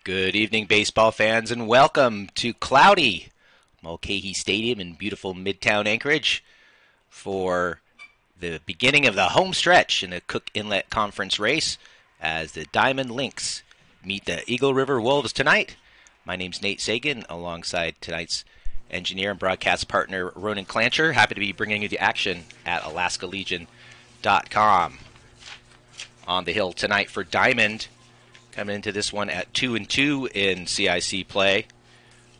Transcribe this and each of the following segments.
Good evening, baseball fans, and welcome to cloudy Mulcahy Stadium in beautiful Midtown Anchorage for the beginning of the home stretch in the Cook Inlet Conference race as the Dimond Lynx meet the Eagle River Wolves tonight. My name's Nate Sagan, alongside tonight's engineer and broadcast partner, Ronan Clancher. Happy to be bringing you the action at alaskalegion.com. On the hill tonight for Dimond, coming into this one at 2-2 in CIC play,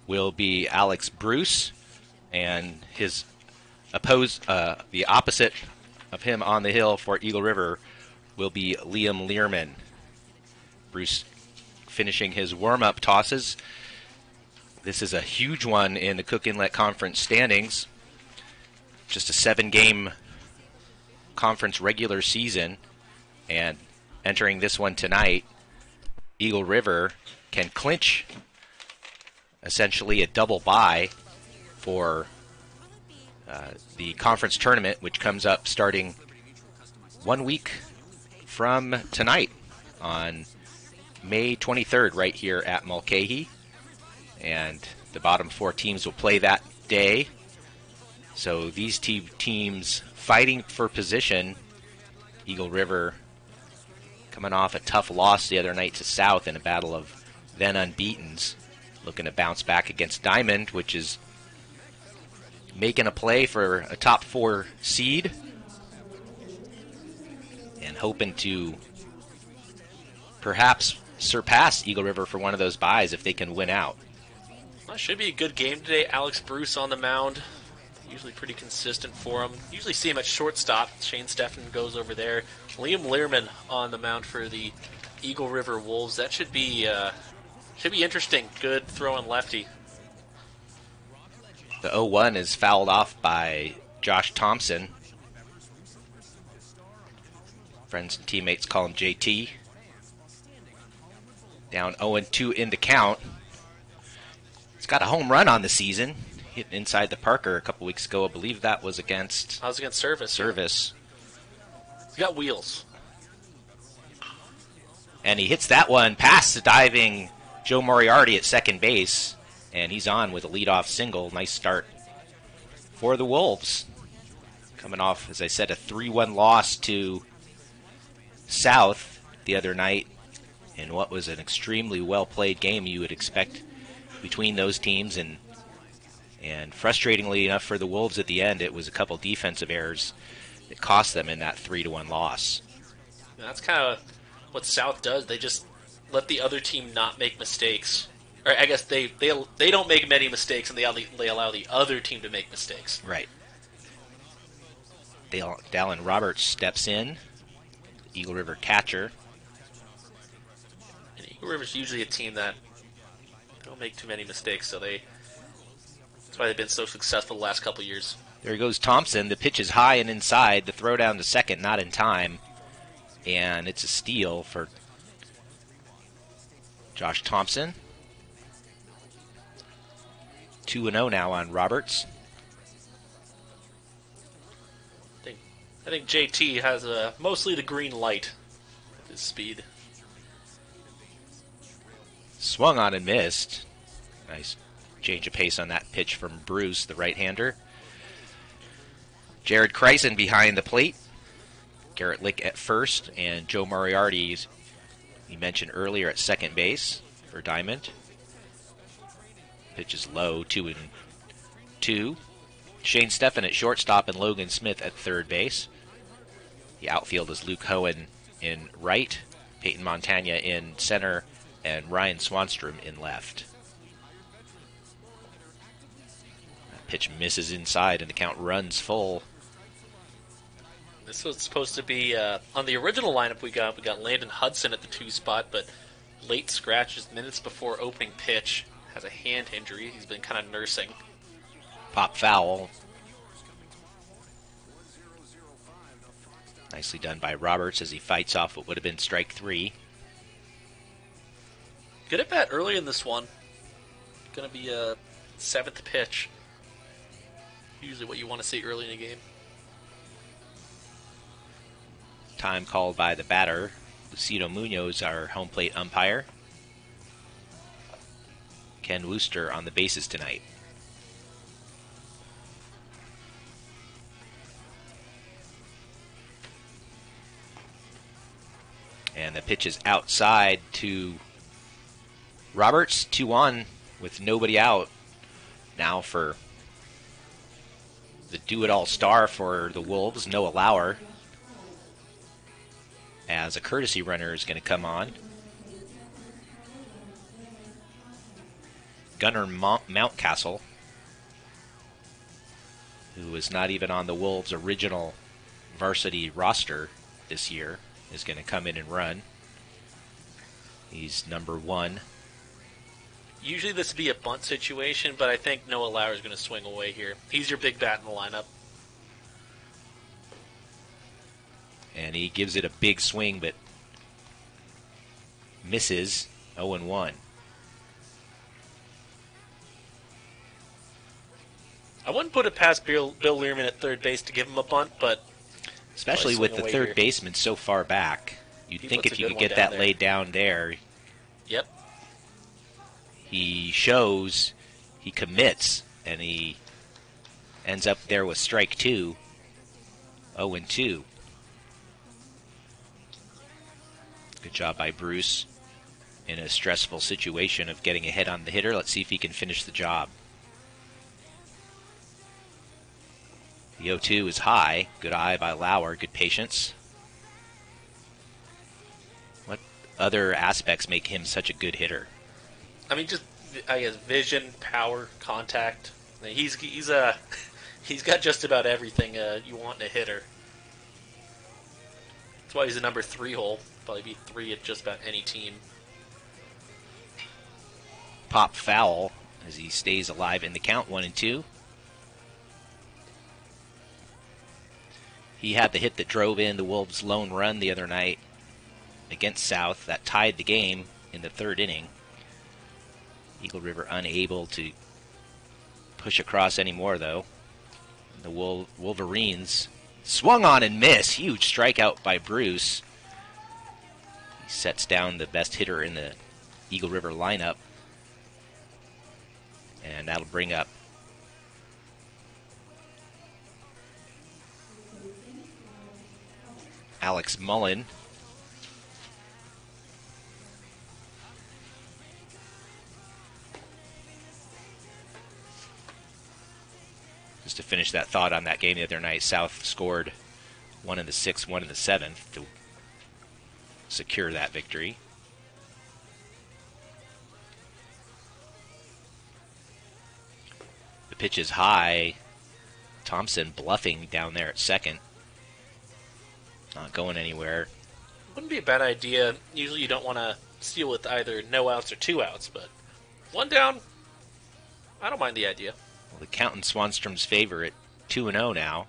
will be Alex Bruce, and his the opposite of him on the hill for Eagle River will be Leam Lierman. Bruce finishing his warm-up tosses. This is a huge one in the Cook Inlet Conference standings. Just a 7-game conference regular season, and entering this one tonight, Eagle River can clinch essentially a double bye for the conference tournament, which comes up starting 1 week from tonight on May 23rd right here at Mulcahy. And the bottom 4 teams will play that day. So these teams fighting for position. Eagle River coming off a tough loss the other night to South in a battle of then unbeatens, looking to bounce back against Dimond, which is making a play for a top 4 seed and hoping to perhaps surpass Eagle River for one of those byes if they can win out. Well, should be a good game today. Alex Bruce on the mound. Usually pretty consistent for him. Usually see him at shortstop. Shane Steffen goes over there. Liam Lierman on the mound for the Eagle River Wolves. That should be interesting. Good throwing lefty. The 0-1 is fouled off by Josh Thompson. Friends and teammates call him JT. Down 0-2 in the count. He's got a home run on the season. Hit inside the Parker a couple weeks ago. I believe that was against Service. Service. He's got wheels. And he hits that one past the diving Joe Moriarty at second base. And he's on with a leadoff single. Nice start for the Wolves. Coming off, as I said, a 3-1 loss to South the other night in what was an extremely well-played game you would expect between those teams. And frustratingly enough for the Wolves at the end, it was a couple defensive errors that cost them in that 3-1 loss. That's kind of what South does. They just let the other team not make mistakes. Or I guess they don't make many mistakes, and they allow the other team to make mistakes. Right. Dallin Roberts steps in, Eagle River catcher. And Eagle River's usually a team that don't make too many mistakes, so that's why they've been so successful the last couple years. There goes Thompson. The pitch is high and inside. The throw down to second, not in time. And it's a steal for Josh Thompson. 2-0 now on Roberts. I think JT has mostly the green light with his speed. Swung on and missed. Nice change of pace on that pitch from Bruce, the right-hander. Jared Kreisen behind the plate. Garrett Lick at first, and Joe Moriarty, he mentioned earlier, at second base for Dimond. Pitch is low, 2-2. Shane Steffen at shortstop and Logan Smith at third base. The outfield is Luke Hohen in right, Peyton Montagna in center, and Ryan Swanstrom in left. That pitch misses inside, and the count runs full. This was supposed to be on the original lineup. We got Landon Hudson at the 2 spot, but late scratches minutes before opening pitch. Has a hand injury. He's been kind of nursing. Pop foul. Nicely done by Roberts as he fights off what would have been strike 3. Good at bat early in this one. Going to be a 7th pitch. Usually what you want to see early in a game. Time called by the batter. Lucido Munoz, our home plate umpire. Ken Wooster on the bases tonight. And the pitch is outside to Roberts, 2-1 with nobody out. Now for the do-it-all star for the Wolves, Noah Lauer, as a courtesy runner is going to come on. Gunnar Mountcastle, who was not even on the Wolves' original varsity roster this year, is going to come in and run. He's number 1. Usually this would be a bunt situation, but I think Noah Lauer is going to swing away here. He's your big bat in the lineup. And he gives it a big swing, but misses. 0-1. I wouldn't put it past Bill Lierman at third base to give him a bunt, but especially with the third baseman so far back. You'd think if you could get that laid down there. Yep. He shows, he commits, and he ends up there with strike 2. 0-2. Good job by Bruce in a stressful situation of getting a hit on the hitter. Let's see if he can finish the job. The 0-2 is high. Good eye by Lauer. Good patience. What other aspects make him such a good hitter? I mean, just I guess vision, power, contact. I mean, he's got just about everything you want in a hitter. That's why he's a number 3 hole. Probably be 3 at just about any team. Pop foul as he stays alive in the count. 1-2. He had the hit that drove in the Wolves' lone run the other night against South. That tied the game in the 3rd inning. Eagle River unable to push across anymore, though. The Wolverines swung on and missed. Huge strikeout by Bruce. He sets down the best hitter in the Eagle River lineup. And that'll bring up Alex Mullen. Just to finish that thought on that game the other night, South scored 1 in the 6th, 1 in the 7th to secure that victory. The pitch is high. Thompson bluffing down there at second. Not going anywhere. Wouldn't be a bad idea. Usually you don't want to steal with either no outs or 2 outs, but 1 down, I don't mind the idea. Well, the count in Swanstrom's favor at 2-0 now.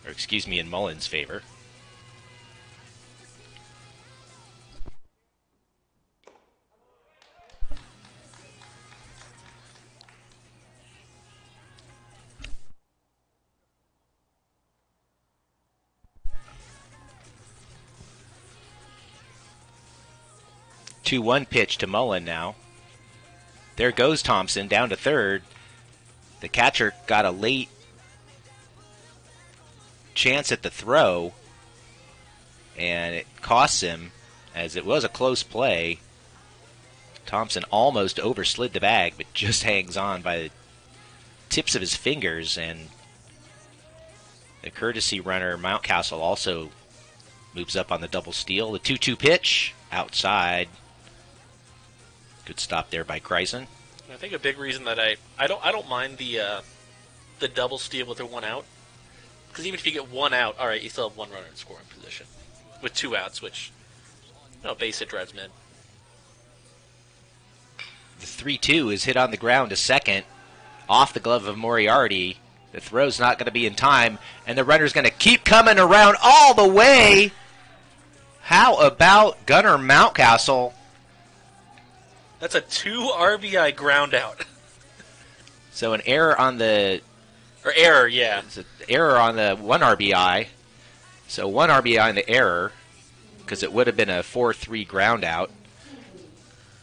Or excuse me, in Mullen's favor. The 2-1 pitch to Mullen now. There goes Thompson down to third. The catcher got a late chance at the throw, and it costs him, as it was a close play. Thompson almost overslid the bag, but just hangs on by the tips of his fingers, and the courtesy runner, Mountcastle, also moves up on the double steal. The 2-2 pitch, outside. Good stop there by Karson. I think a big reason that I don't mind the double steal with the 1 out, because even if you get 1 out, all right, you still have 1 runner in scoring position with 2 outs, which base hit drives men. The 3-2 is hit on the ground to second, off the glove of Moriarty. The throw's not going to be in time, and the runner's going to keep coming around all the way. How about Gunnar Mountcastle? That's a 2 RBI ground out. So an error on the Or error, yeah. It's an error on the 1 RBI. So 1 RBI on the error, because it would have been a 4-3 ground out.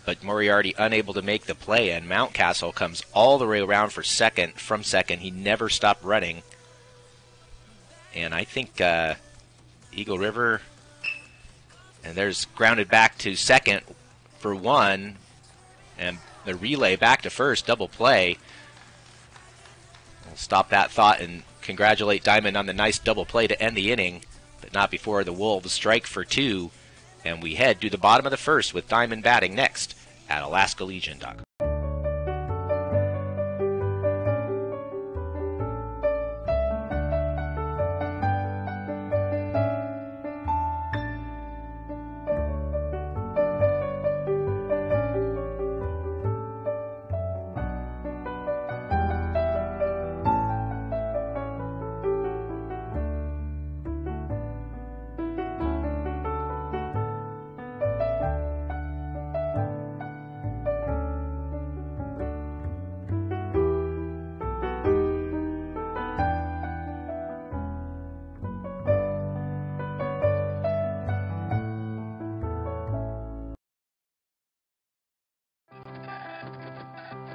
But Moriarty unable to make the play, and Mountcastle comes all the way around for second. From second, he never stopped running. And I think Eagle River, and there's grounded back to second for 1, and the relay back to first, double play. We'll stop that thought and congratulate Dimond on the nice double play to end the inning, but not before the Wolves strike for 2. And we head to the bottom of the first with Dimond batting next at AlaskaLegion.com.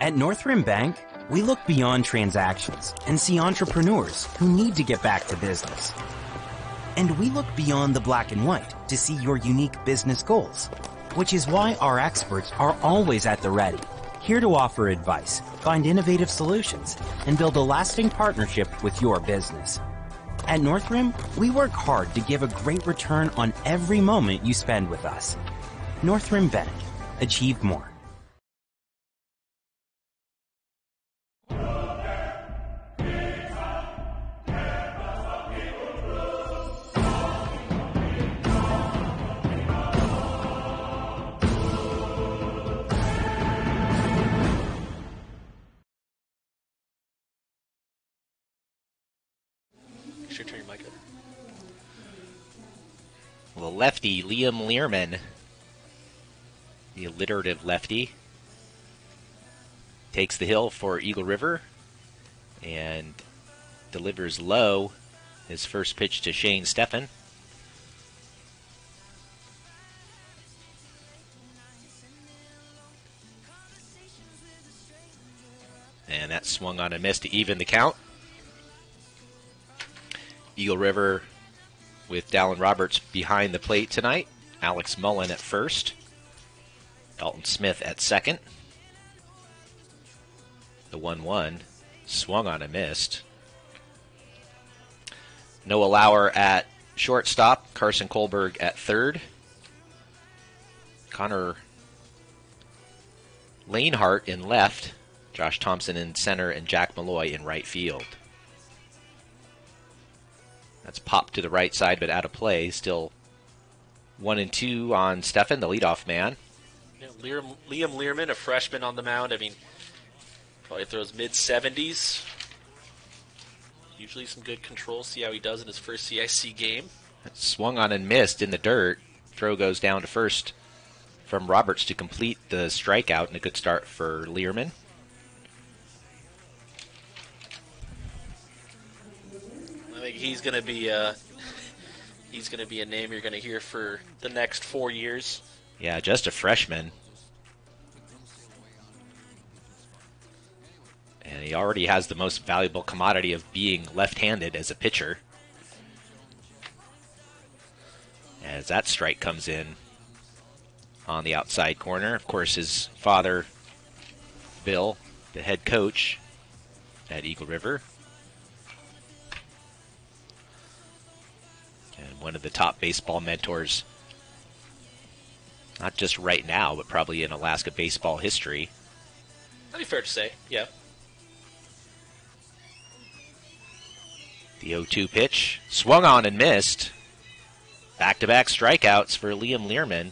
At North Rim Bank, we look beyond transactions and see entrepreneurs who need to get back to business. And we look beyond the black and white to see your unique business goals, which is why our experts are always at the ready, here to offer advice, find innovative solutions, and build a lasting partnership with your business. At North Rim, we work hard to give a great return on every moment you spend with us. North Rim Bank. Achieve more. Turn your mic up. The lefty, Liam Lierman, the alliterative lefty, takes the hill for Eagle River and delivers low his first pitch to Shane Steffen. And that swung on a miss to even the count. Eagle River with Dallin Roberts behind the plate tonight. Alex Mullen at first. Dalton Smith at second. The 1-1 swung on and missed. Noah Lauer at shortstop. Karson Kolberg at third. Connor Lanehart in left. Josh Thompson in center and Jack Molloy in right field. That's popped to the right side, but out of play. Still 1-2 on Steffen, the leadoff man. Yeah, Liam Lierman, a freshman on the mound. I mean, probably throws mid-70s. Usually some good control. See how he does in his first CIC game. That swung on and missed in the dirt. Throw goes down to first from Roberts to complete the strikeout, and a good start for Lierman. I think he's going to be a name you're going to hear for the next 4 years. Yeah, just a freshman. And he already has the most valuable commodity of being left-handed as a pitcher. As that strike comes in on the outside corner. Of course, his father, Bill, the head coach at Eagle River. And one of the top baseball mentors, not just right now, but probably in Alaska baseball history. That'd be fair to say, yeah. The 0-2 pitch, swung on and missed. Back-to-back strikeouts for Liam Lierman.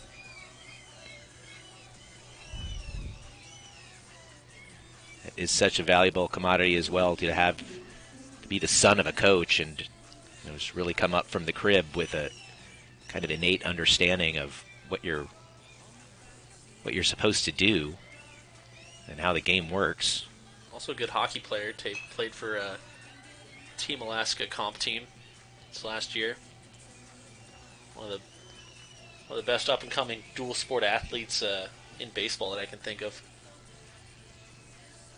It is such a valuable commodity as well to be the son of a coach and just really come up from the crib with a kind of innate understanding of what you're supposed to do and how the game works. Also a good hockey player. Played for Team Alaska comp team this last year. One of the best up-and-coming dual sport athletes in baseball that I can think of.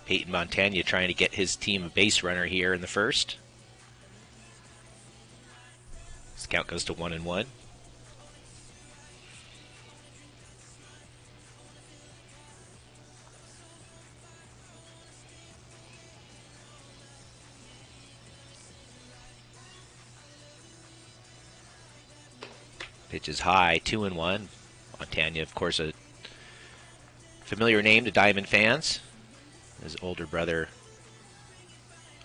Peyton Montagna trying to get his team a base runner here in the first. This count goes to 1-1. Pitch is high, 2-1. Montagna, of course, a familiar name to Diamond fans. His older brother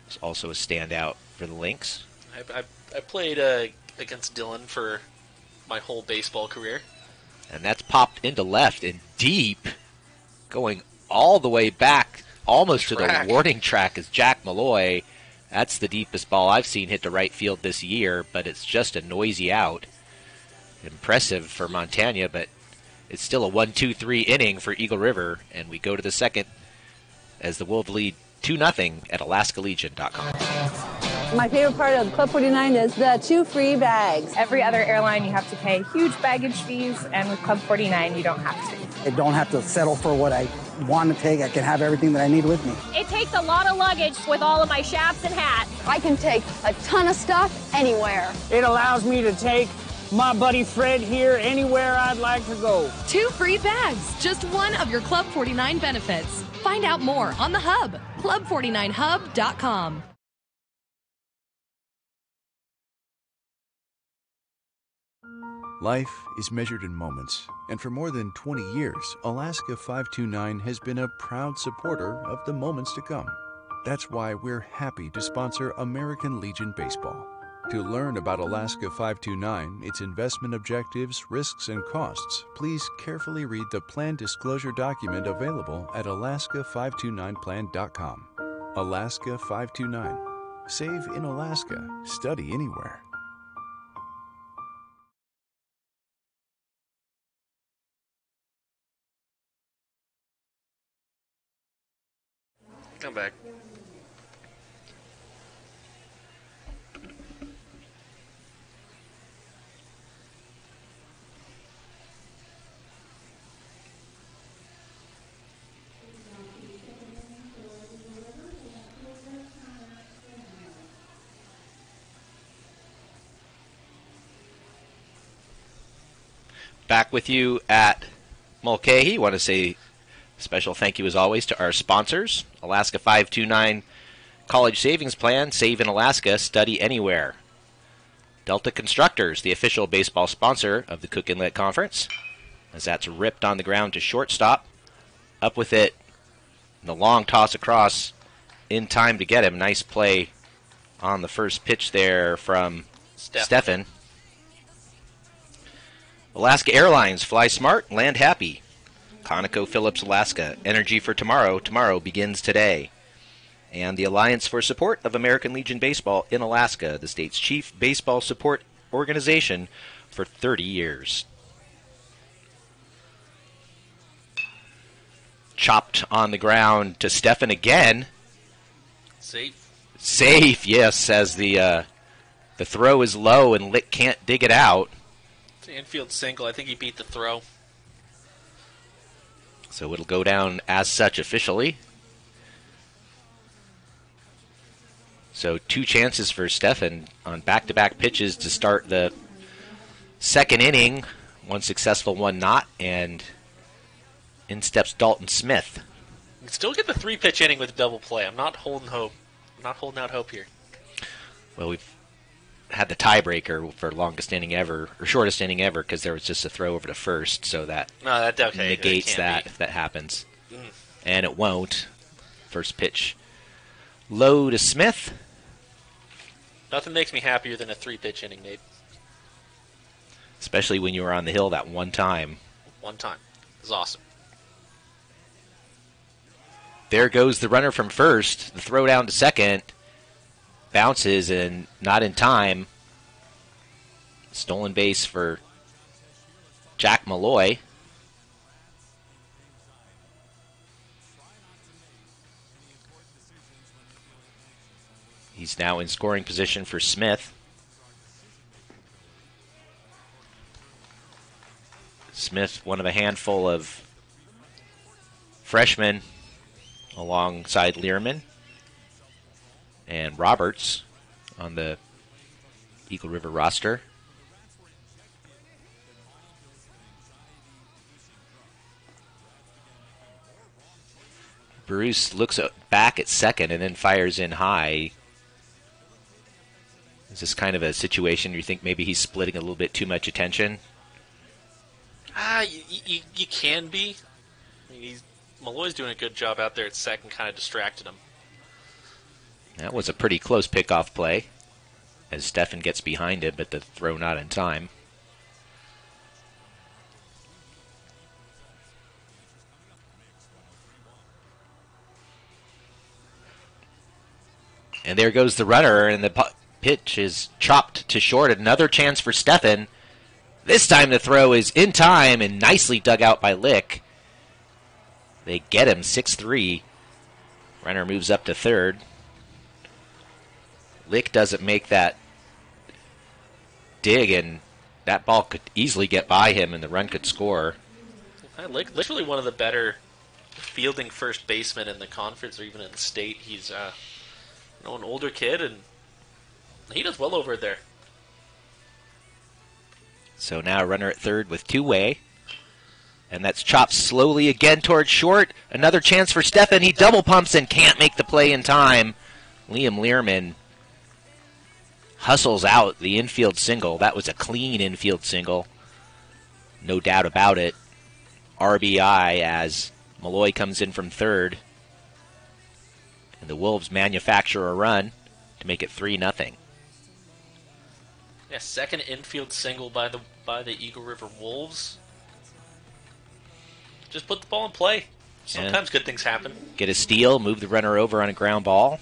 is also a standout for the Lynx. I played against Dillon for my whole baseball career. And that's popped into left and deep, going all the way back almost to the warning track is Jack Molloy. That's the deepest ball I've seen hit the right field this year, but it's just a noisy out. Impressive for Montagna, but it's still a 1-2-3 inning for Eagle River, and we go to the second as the Wolves lead 2-0 at alaskalegion.com. My favorite part of Club 49 is the 2 free bags. Every other airline you have to pay huge baggage fees, and with Club 49 you don't have to. I don't have to settle for what I want to take. I can have everything that I need with me. It takes a lot of luggage with all of my chaps and hats. I can take a ton of stuff anywhere. It allows me to take my buddy Fred here anywhere I'd like to go. 2 free bags, just one of your Club 49 benefits. Find out more on the Hub, club49hub.com. Life is measured in moments, and for more than 20 years, Alaska 529 has been a proud supporter of the moments to come. That's why we're happy to sponsor American Legion Baseball. To learn about Alaska 529, its investment objectives, risks, and costs, please carefully read the plan disclosure document available at alaska529plan.com. Alaska 529. Save in Alaska. Study anywhere. Come back. Back with you at Mulcahy. Want to say special thank you as always to our sponsors, Alaska 529 College Savings Plan, Save in Alaska, Study Anywhere. Delta Constructors, the official baseball sponsor of the Cook Inlet Conference, as that's ripped on the ground to shortstop. Up with it, the long toss across in time to get him. Nice play on the first pitch there from Stefan. Alaska Airlines, fly smart, land happy. ConocoPhillips Alaska, energy for tomorrow. Tomorrow begins today. And the Alliance for Support of American Legion Baseball in Alaska, the state's chief baseball support organization for 30 years. Chopped on the ground to Stefan again. Safe, yes, as the throw is low and Lick can't dig it out. It's an infield single. I think he beat the throw. So it'll go down as such officially. So 2 chances for Stefan on back-to-back pitches to start the second inning. One successful, one not, and in steps Dalton Smith. You can still get the 3-pitch inning with a double play. I'm not holding hope. I'm not holding out hope here. Well, we've had the tiebreaker for longest inning ever, or shortest inning ever, because there was just a throw over to first, so that, negates that if that happens. And it won't. First pitch low to Smith. Nothing makes me happier than a 3-pitch inning, Nate. Especially when you were on the hill that one time. One time. It was awesome. There goes the runner from first. The throw down to second. Bounces and not in time. Stolen base for Jack Molloy. He's He's now in scoring position for Smith. Smith, one of a handful of freshmen alongside Lierman and Roberts on the Eagle River roster. Bruce looks back at second and then fires in high. Is this kind of a situation you think maybe he's splitting a little bit too much attention? You can be. I mean, Molloy's doing a good job out there at second, kind of distracted him. That was a pretty close pickoff play as Stefan gets behind it, but the throw not in time. And there goes the runner, and the pitch is chopped to short. Another chance for Stefan. This time the throw is in time and nicely dug out by Lick. They get him 6-3. Runner moves up to third. Lick doesn't make that dig, and that ball could easily get by him, and the run could score. Lick's really one of the better fielding first basemen in the conference or even in the state. He's an older kid, and he does well over there. So now a runner at third with two-way. And that's chopped slowly again towards short. Another chance for Stefan. He double pumps and can't make the play in time. Liam Lierman hustles out the infield single. That was a clean infield single. No doubt about it. RBI as Molloy comes in from third. And the Wolves manufacture a run to make it 3-0. Yeah, second infield single by the Eagle River Wolves. Just put the ball in play. Sometimes good things happen. Get a steal, move the runner over on a ground ball,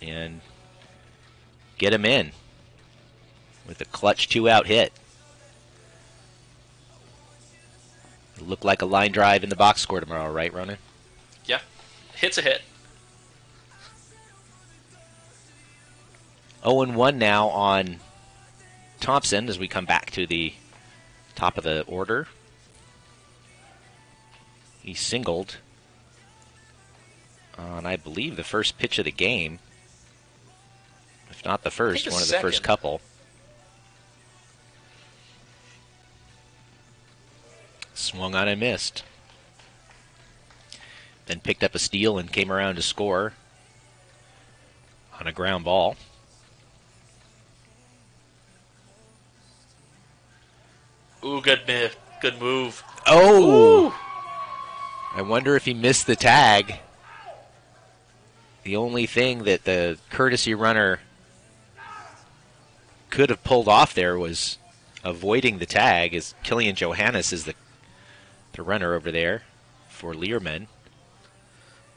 and get him in with a clutch 2-out hit. It'll look like a line drive in the box score tomorrow, right, Ronan? Yeah, hit's a hit. 0-1 now on Thompson as we come back to the top of the order. He singled on, I believe, the first pitch of the game. If not the first, one of the first couple. Swung on and missed. Then picked up a steal and came around to score on a ground ball. Ooh, good move. Oh! Ooh. I wonder if he missed the tag. The only thing that the courtesy runner could have pulled off there was avoiding the tag, as Killian Johannes is the runner over there for Lierman.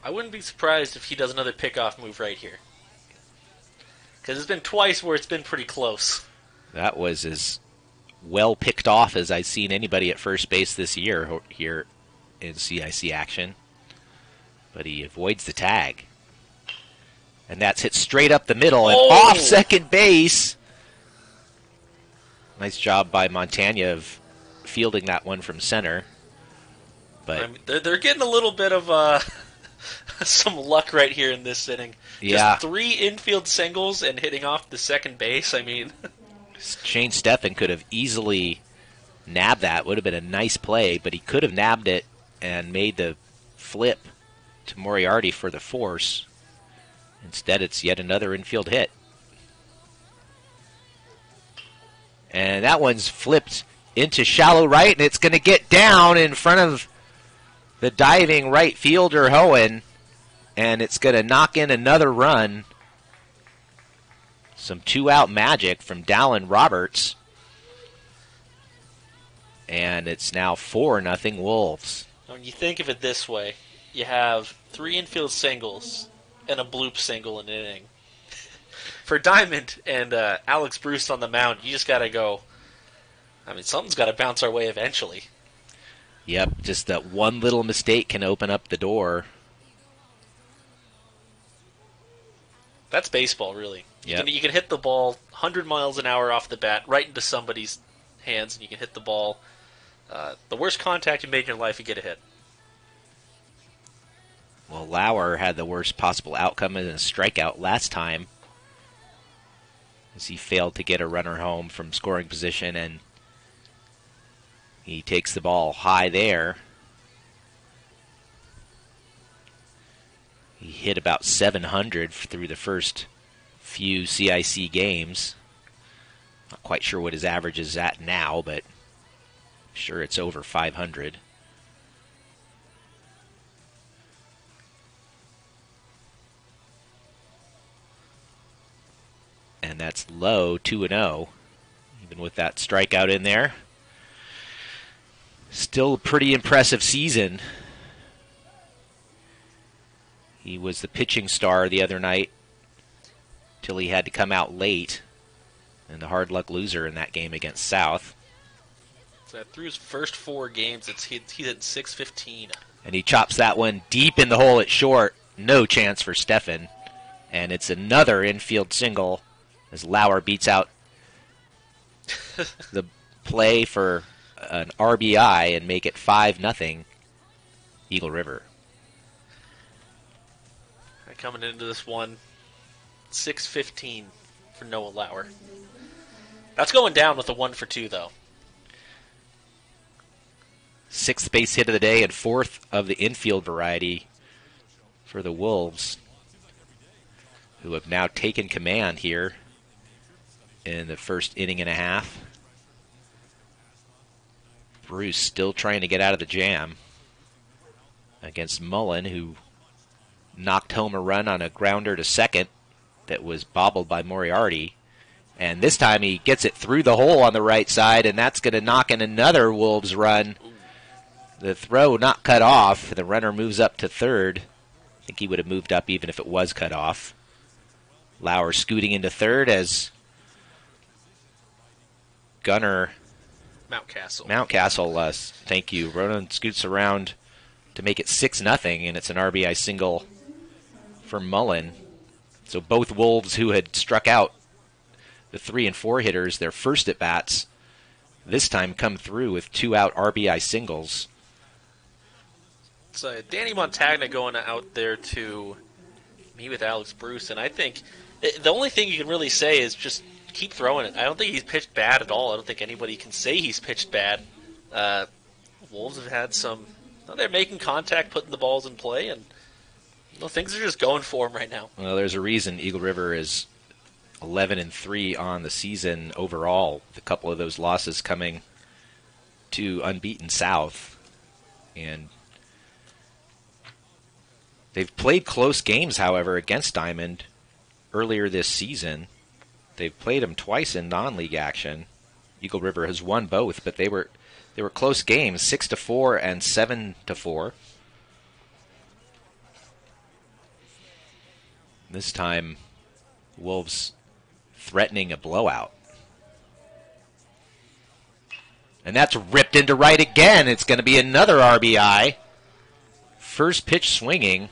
I wouldn't be surprised if he does another pickoff move right here. Because it's been twice where it's been pretty close. That was as well picked off as I've seen anybody at first base this year here in CIC action. But he avoids the tag. And that's hit straight up the middle and off second base. Nice job by Montagna of fielding that one from center. But I mean, they're getting a little bit of some luck right here in this inning. Yeah. Just 3 infield singles and hitting off the second base. I mean, Shane Stefan could have easily nabbed that. Would have been a nice play, but he could have nabbed it and made the flip to Moriarty for the force. Instead, it's yet another infield hit. And that one's flipped into shallow right, and it's going to get down in front of the diving right fielder, Hohen, and it's going to knock in another run. Some 2-out magic from Dallin Roberts. And it's now 4-0 Wolves. when you think of it this way, you have 3 infield singles and a bloop single in an inning. For Dimond and Alex Bruce on the mound, you just got to go. I mean, something's got to bounce our way eventually. Yep, just that one little mistake can open up the door. That's baseball, really. Yep. You can hit the ball 100 miles an hour off the bat right into somebody's hands, and you can hit the ball. The worst contact you made in your life, you get a hit. Well, Lauer had the worst possible outcome in a strikeout last time, as he failed to get a runner home from scoring position, and he takes the ball high there. He hit about 700 through the first few CIC games. Not quite sure what his average is at now, but sure it's over 500. And that's low, 2-0, even with that strikeout in there. Still a pretty impressive season. He was the pitching star the other night till he had to come out late, and the hard luck loser in that game against South. So through his first 4 games, he's at .615. And he chops that one deep in the hole at short. No chance for Stefan. And it's another infield single as Lauer beats out the play for an RBI and make it 5-0 Eagle River. Coming into this one, 6:15 for Noah Lauer. That's going down with a 1-for-2, though. 6th base hit of the day and 4th of the infield variety for the Wolves, who have now taken command here in the first inning and a half. Bruce still trying to get out of the jam against Mullen, who knocked home a run on a grounder to second that was bobbled by Moriarty. And this time he gets it through the hole on the right side, and that's going to knock in another Wolves run. The throw not cut off. The runner moves up to third. I think he would have moved up even if it was cut off. Lauer scooting into third as Gunner Mountcastle, thank you. Ronan scoots around to make it 6-0, and it's an RBI single for Mullen. So both Wolves, who had struck out the 3 and 4 hitters, their first at bats, this time come through with 2-out RBI singles. It's Danny Montagna going out there to meet with Alex Bruce, and I think the only thing you can really say is just keep throwing it. I don't think he's pitched bad at all. I don't think anybody can say he's pitched bad. Wolves have had some... They're making contact, putting the balls in play, and things are just going for him right now. Well, there's a reason Eagle River is 11-3 on the season overall. A couple of those losses coming to unbeaten South, and they've played close games, however, against Dimond earlier this season. They've played them twice in non-league action. Eagle River has won both, but they were close games, 6-4 and 7-4. This time, Wolves threatening a blowout. And that's ripped into right again. It's going to be another RBI. First pitch swinging.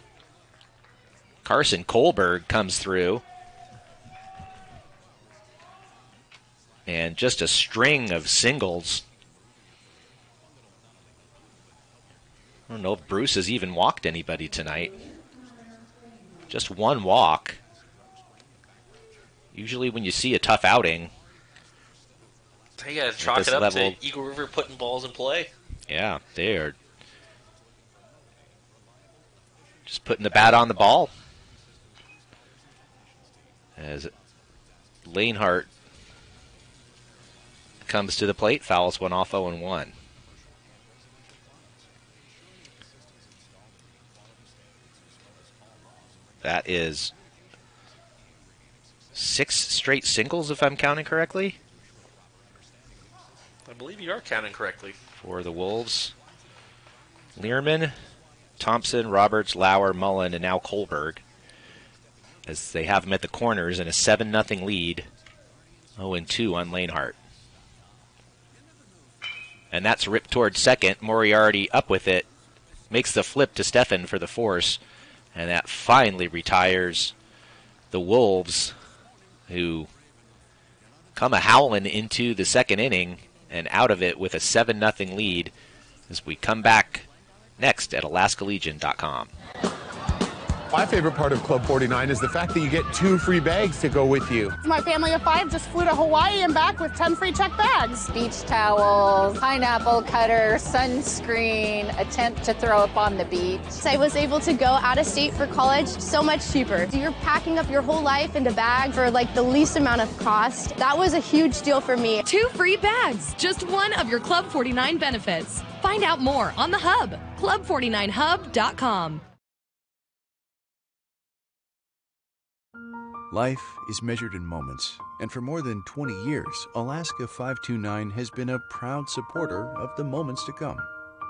Karson Kolberg comes through. And just a string of singles. I don't know if Bruce has even walked anybody tonight. Just one walk. Usually when you see a tough outing, you got to chalk it up to Eagle River putting balls in play. Yeah, they are just putting the bat on the ball. As Lanehart comes to the plate, fouls one off 0-1. That is 6 straight singles, if I'm counting correctly. I believe you are counting correctly. For the Wolves. Lierman, Thompson, Roberts, Lauer, Mullen, and now Kolberg, as they have them at the corners in a 7-0 lead. 0-2 on Lanehart. And that's ripped towards second. Moriarty up with it. Makes the flip to Stefan for the force. And that finally retires the Wolves, who come a-howling into the second inning and out of it with a 7-0 lead as we come back next at AlaskaLegion.com. My favorite part of Club 49 is the fact that you get 2 free bags to go with you. My family of 5 just flew to Hawaii and back with 10 free check bags. Beach towels, pineapple cutter, sunscreen, a tent to throw up on the beach. I was able to go out of state for college so much cheaper. You're packing up your whole life into bags for like the least amount of cost. That was a huge deal for me. 2 free bags, just one of your Club 49 benefits. Find out more on the Hub, club49hub.com. Life is measured in moments, and for more than 20 years, Alaska 529 has been a proud supporter of the moments to come.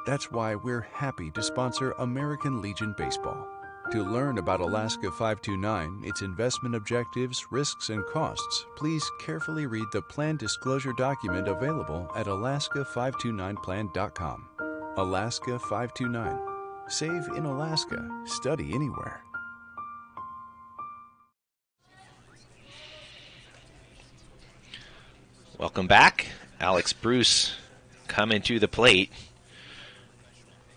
That's why we're happy to sponsor American Legion Baseball. To learn about Alaska 529, its investment objectives, risks, and costs, please carefully read the plan disclosure document available at alaska529plan.com. Alaska 529. Save in Alaska. Study anywhere. Welcome back. Alex Bruce coming to the plate.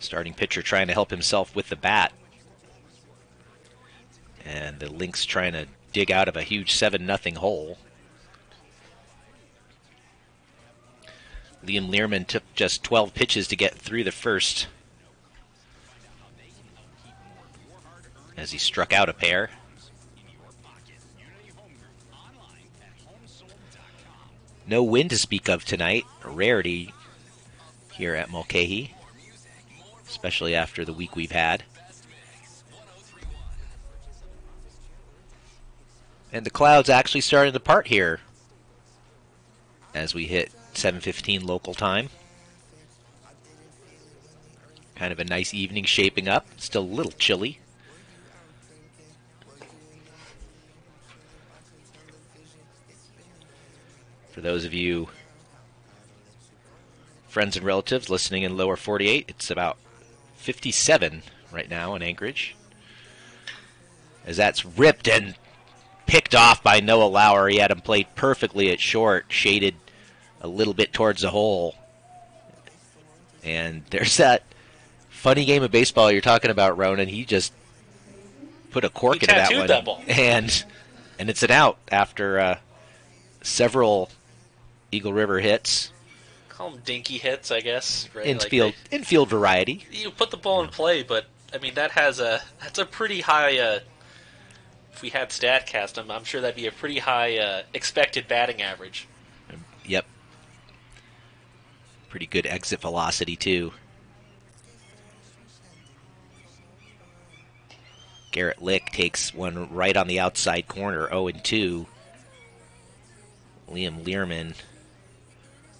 Starting pitcher trying to help himself with the bat. And the Lynx trying to dig out of a huge 7-0 hole. Leam Lierman took just 12 pitches to get through the first as he struck out a pair. No wind to speak of tonight, a rarity here at Mulcahy, especially after the week we've had. And the clouds actually starting to part here as we hit 7:15 local time. Kind of a nice evening shaping up, still a little chilly. For those of you friends and relatives listening in lower 48, it's about 57 right now in Anchorage. As that's ripped and picked off by Noah Lauer. He had him played perfectly at short, shaded a little bit towards the hole. And there's that funny game of baseball you're talking about, Ronan. He just put a cork into that one. That ball. And it's an out after several Eagle River hits. Call them dinky hits, I guess. Right? Infield variety. You put the ball in play, but I mean that's a pretty high. If we had StatCast, I'm sure that'd be a pretty high expected batting average. Yep. Pretty good exit velocity too. Garrett Lick takes one right on the outside corner, 0-2. Liam Lierman,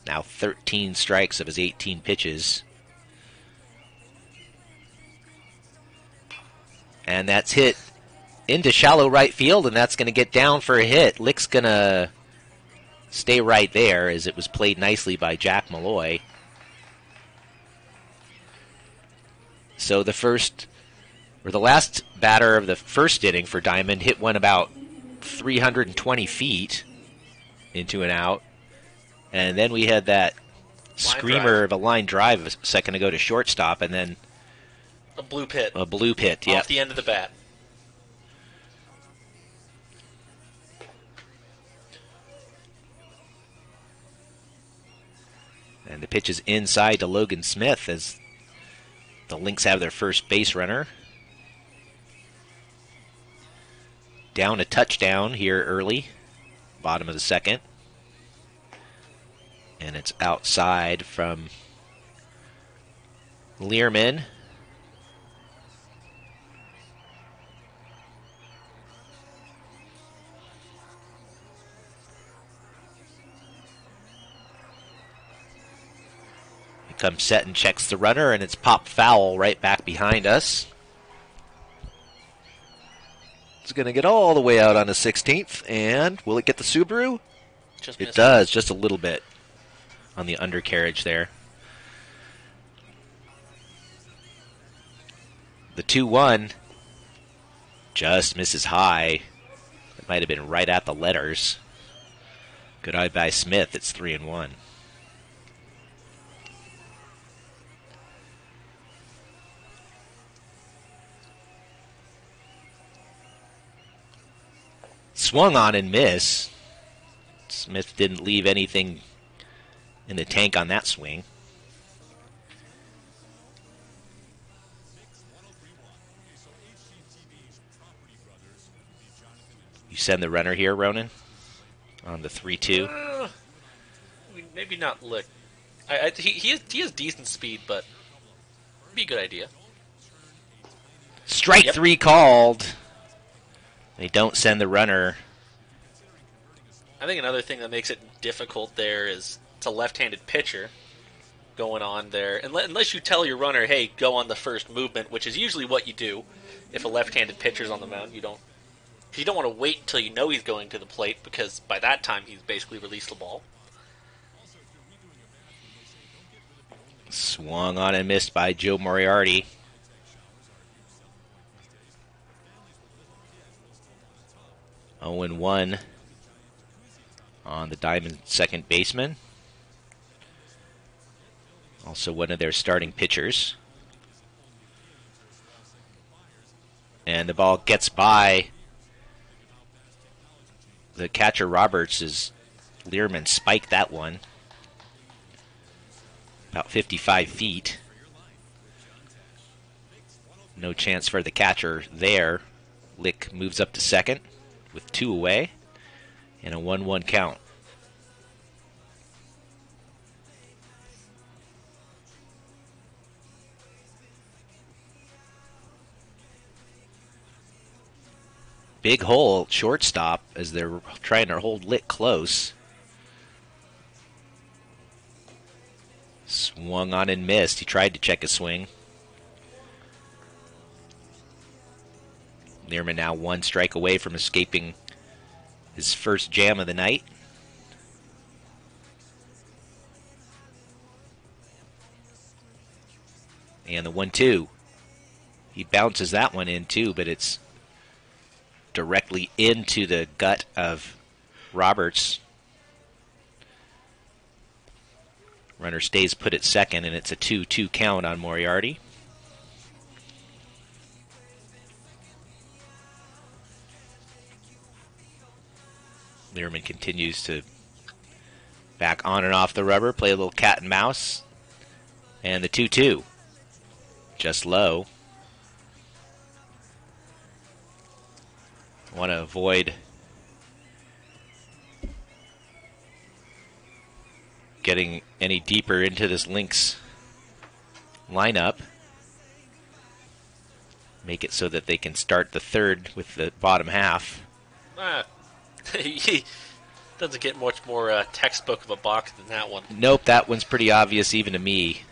now 13 strikes of his 18 pitches. And that's hit into shallow right field, and that's going to get down for a hit. Lick's going to stay right there as it was played nicely by Jack Molloy. So the last batter of the first inning for Dimond hit one about 320 feet into an out. And then we had that screamer of a line drive a second ago to shortstop, and then a blue pit. Yeah. Off the end of the bat. And the pitch is inside to Logan Smith as the Lynx have their first base runner. Down a touchdown here early, bottom of the second. And it's outside from Lierman. He comes set and checks the runner, and it's popped foul right back behind us. It's going to get all the way out on the 16th, and will it get the Subaru? It does, just a little bit on the undercarriage there. The 2-1 just misses high might have been right at the letters. Good eye by Smith. It's 3-1. Swung on and miss. Smith didn't leave anything in the tank on that swing. You send the runner here, Ronan, on the 3-2. Maybe not lick. He has decent speed, but it'd be a good idea. Strike 3 called. They don't send the runner. I think another thing that makes it difficult there is it's a left-handed pitcher going on there. Unless you tell your runner, hey, go on the first movement, which is usually what you do if a left-handed pitcher's on the mound. You don't want to wait until you know he's going to the plate, because by that time he's basically released the ball. Swung on and missed by Joe Moriarty. Owen 1 on the Dimond second baseman. Also one of their starting pitchers. And the ball gets by the catcher Roberts as Lierman spiked that one. About 55 feet. No chance for the catcher there. Lick moves up to second with 2 away and a 1-1 count. Big hole shortstop as they're trying to hold Lick close. Swung on and missed. He tried to check his swing. Lierman now 1 strike away from escaping his first jam of the night. And the 1-2. He bounces that one in too, but it's directly into the gut of Roberts. Runner stays put at second, and it's a 2-2 count on Moriarty. Lierman continues to back on and off the rubber, play a little cat and mouse. And the 2-2. Just low. Want to avoid getting any deeper into this Lynx lineup. Make it so that they can start the third with the bottom half. He doesn't get much more textbook of a balk than that one. Nope, that one's pretty obvious even to me.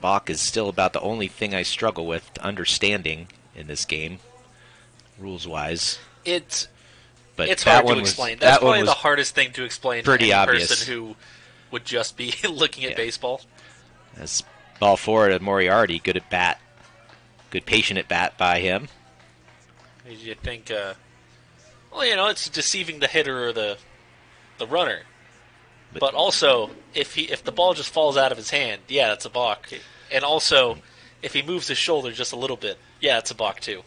Balk is still about the only thing I struggle with understanding in this game, rules-wise. It's hard to explain. That's probably the hardest thing to explain to any person who would just be looking at baseball. That's ball forward of Moriarty, good at bat. Good patient at bat by him. You think, it's deceiving the hitter or the runner. But also, if the ball just falls out of his hand, yeah, that's a balk. And also, if he moves his shoulder just a little bit, yeah, it's a balk too.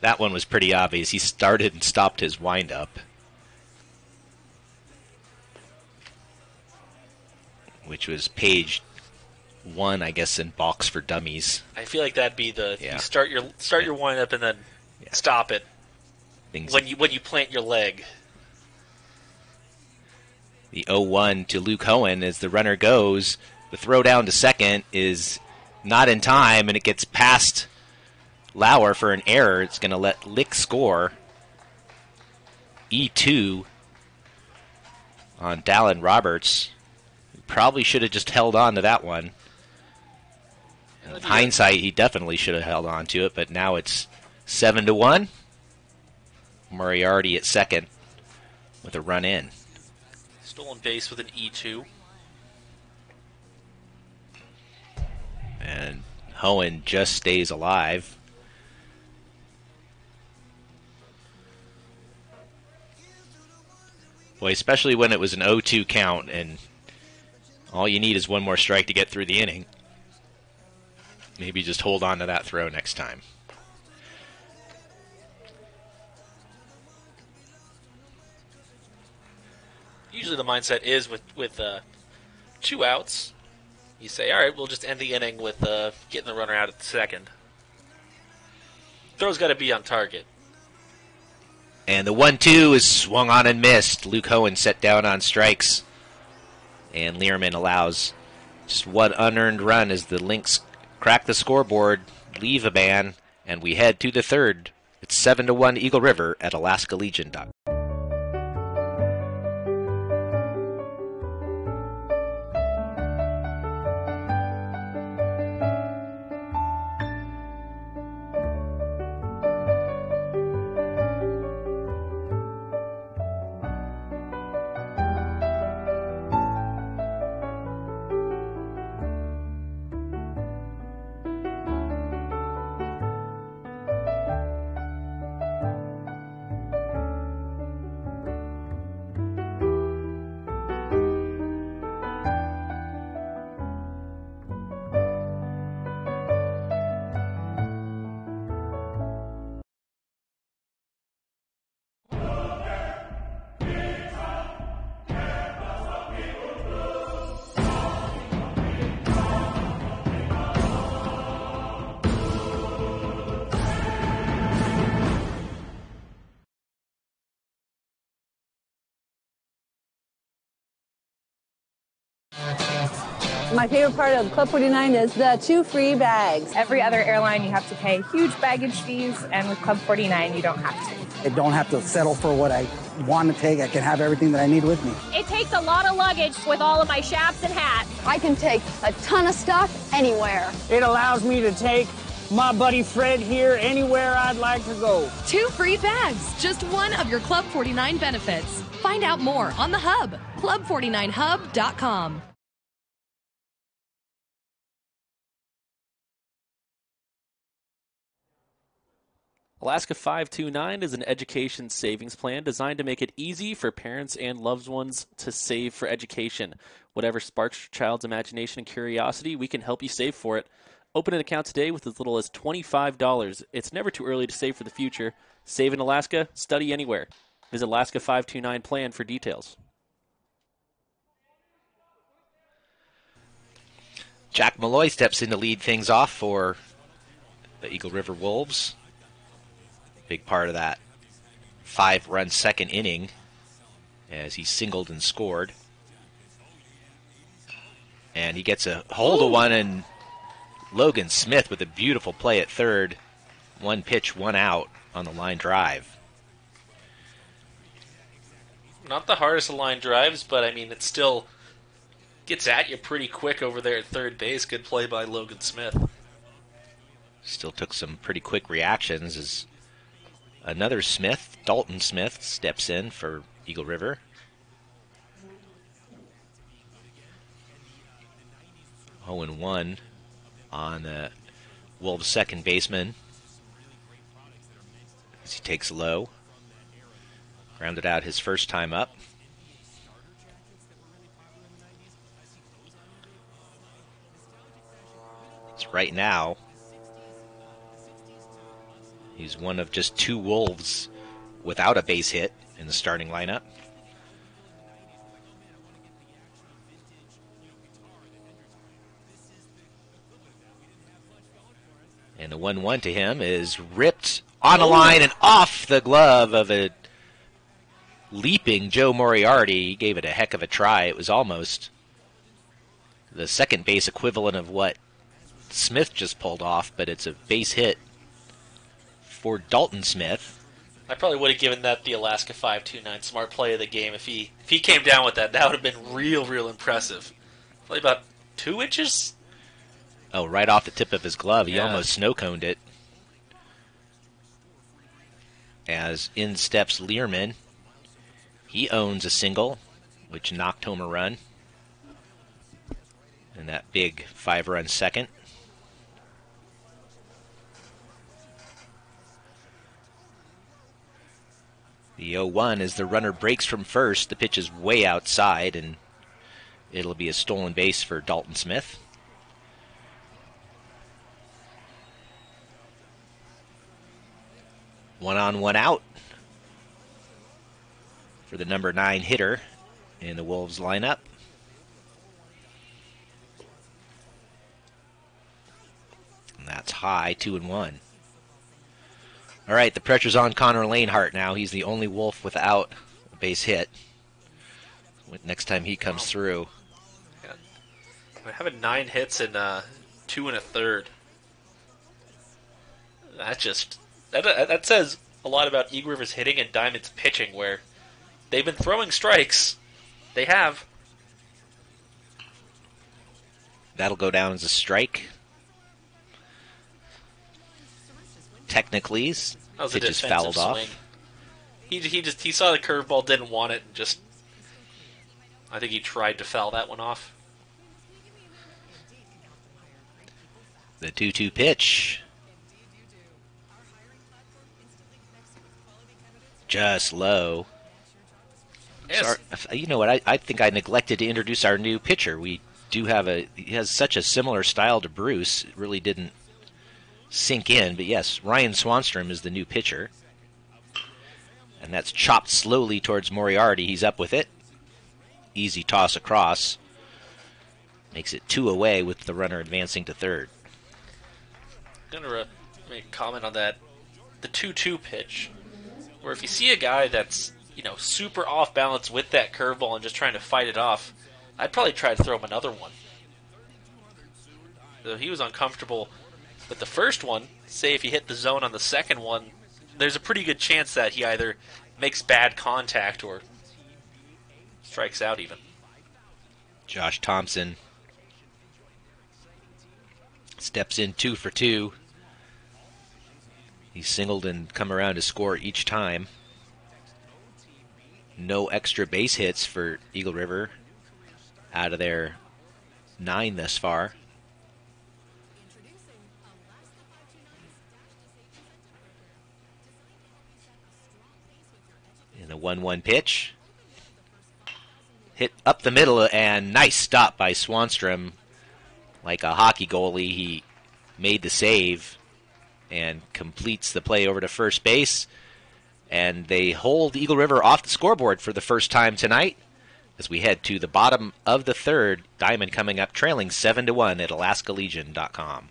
That one was pretty obvious. He started and stopped his windup, which was page 1, I guess, in Balks for Dummies. I feel like that'd be you start your windup and then stop it when you plant your leg. The 0-1 to Luke Hohen as the runner goes. The throw down to second is not in time, and it gets past Lauer for an error. It's going to let Lick score. E2 on Dallin Roberts. Probably should have just held on to that one. In hindsight, he definitely should have held on to it, but now it's 7-1. Moriarty at second with a run in. Stolen base with an E2. And Hohen just stays alive. Boy, especially when it was an 0-2 count and all you need is one more strike to get through the inning. Maybe just hold on to that throw next time. Usually the mindset is with 2 outs, you say, all right, we'll just end the inning with getting the runner out at the second. Throw's got to be on target. And the 1-2 is swung on and missed. Luke Hohen set down on strikes. And Lierman allows just one unearned run as the Lynx crack the scoreboard, leave a ban, and we head to the third. It's 7-1 Eagle River at Alaska Legion. My favorite part of Club 49 is the 2 free bags. Every other airline, you have to pay huge baggage fees, and with Club 49, you don't have to. I don't have to settle for what I want to take. I can have everything that I need with me. It takes a lot of luggage with all of my chaps and hats. I can take a ton of stuff anywhere. It allows me to take my buddy Fred here anywhere I'd like to go. 2 free bags, just one of your Club 49 benefits. Find out more on the Hub, club49hub.com. Alaska 529 is an education savings plan designed to make it easy for parents and loved ones to save for education. Whatever sparks your child's imagination and curiosity, we can help you save for it. Open an account today with as little as $25. It's never too early to save for the future. Save in Alaska, study anywhere. Visit Alaska 529 Plan for details. Jack Molloy steps in to lead things off for the Eagle River Wolves. Big part of that 5-run second inning as he singled and scored. And he gets a hold of one, and Logan Smith with a beautiful play at third. 1 pitch, 1 out on the line drive. Not the hardest of line drives, but I mean, it still gets at you pretty quick over there at third base. Good play by Logan Smith. Still took some pretty quick reactions as another Smith, Dalton Smith, steps in for Eagle River. Oh, and 1 on the Wolves' second baseman as he takes low. Grounded out his first time up. So right now, he's one of just 2 Wolves without a base hit in the starting lineup. And the 1-1 to him is ripped on a line and off the glove of a leaping Joe Moriarty. He gave it a heck of a try. It was almost the second base equivalent of what Smith just pulled off, but it's a base hit for Dalton Smith. I probably would have given that the Alaska 529 smart play of the game if he came down with that. That would have been real impressive. Probably about 2 inches. Oh, right off the tip of his glove. He almost snow-coned it. As in steps Lierman. He owns a single, which knocked home a run. And that big 5-run second. The The 0-1 as the runner breaks from first. The pitch is way outside, and it'll be a stolen base for Dalton Smith. One on, one out for the number 9 hitter in the Wolves lineup. And that's high, 2-1. All right, the pressure's on Connor Lanehart now. He's the only Wolf without a base hit. Next time he comes through. Yeah. We're having 9 hits in 2 1/3. That says a lot about Eagle River's hitting and Dimond's pitching, where they've been throwing strikes. They have. That'll go down as a strike. Technically, that was a pitch is defensive fouled off. swing. He saw the curveball, didn't want it, and just I think he tried to foul that one off. The 2-2 pitch. Just low. Yes. Sorry, you know what? I think I neglected to introduce our new pitcher. We do have he has such a similar style to Bruce. It really didn't sink in, but yes, Ryan Swanstrom is the new pitcher. And that's chopped slowly towards Moriarty. He's up with it. Easy toss across. Makes it 2 away with the runner advancing to third. I'm going to make a comment on that. The 2-2 pitch, where if you see a guy that's, super off balance with that curveball and just trying to fight it off, I'd probably try to throw him another one. So he was uncomfortable with the first one. Say if you hit the zone on the second one, there's a pretty good chance that he either makes bad contact or strikes out even. Josh Thompson steps in 2 for 2. He's singled and come around to score each time. No extra base hits for Eagle River out of their 9 thus far. In a 1-1 pitch. Hit up the middle, and nice stop by Swanstrom. Like a hockey goalie, he made the save and completes the play over to first base. And they hold Eagle River off the scoreboard for the first time tonight as we head to the bottom of the third. Dimond coming up trailing 7-1 at alaskalegion.com.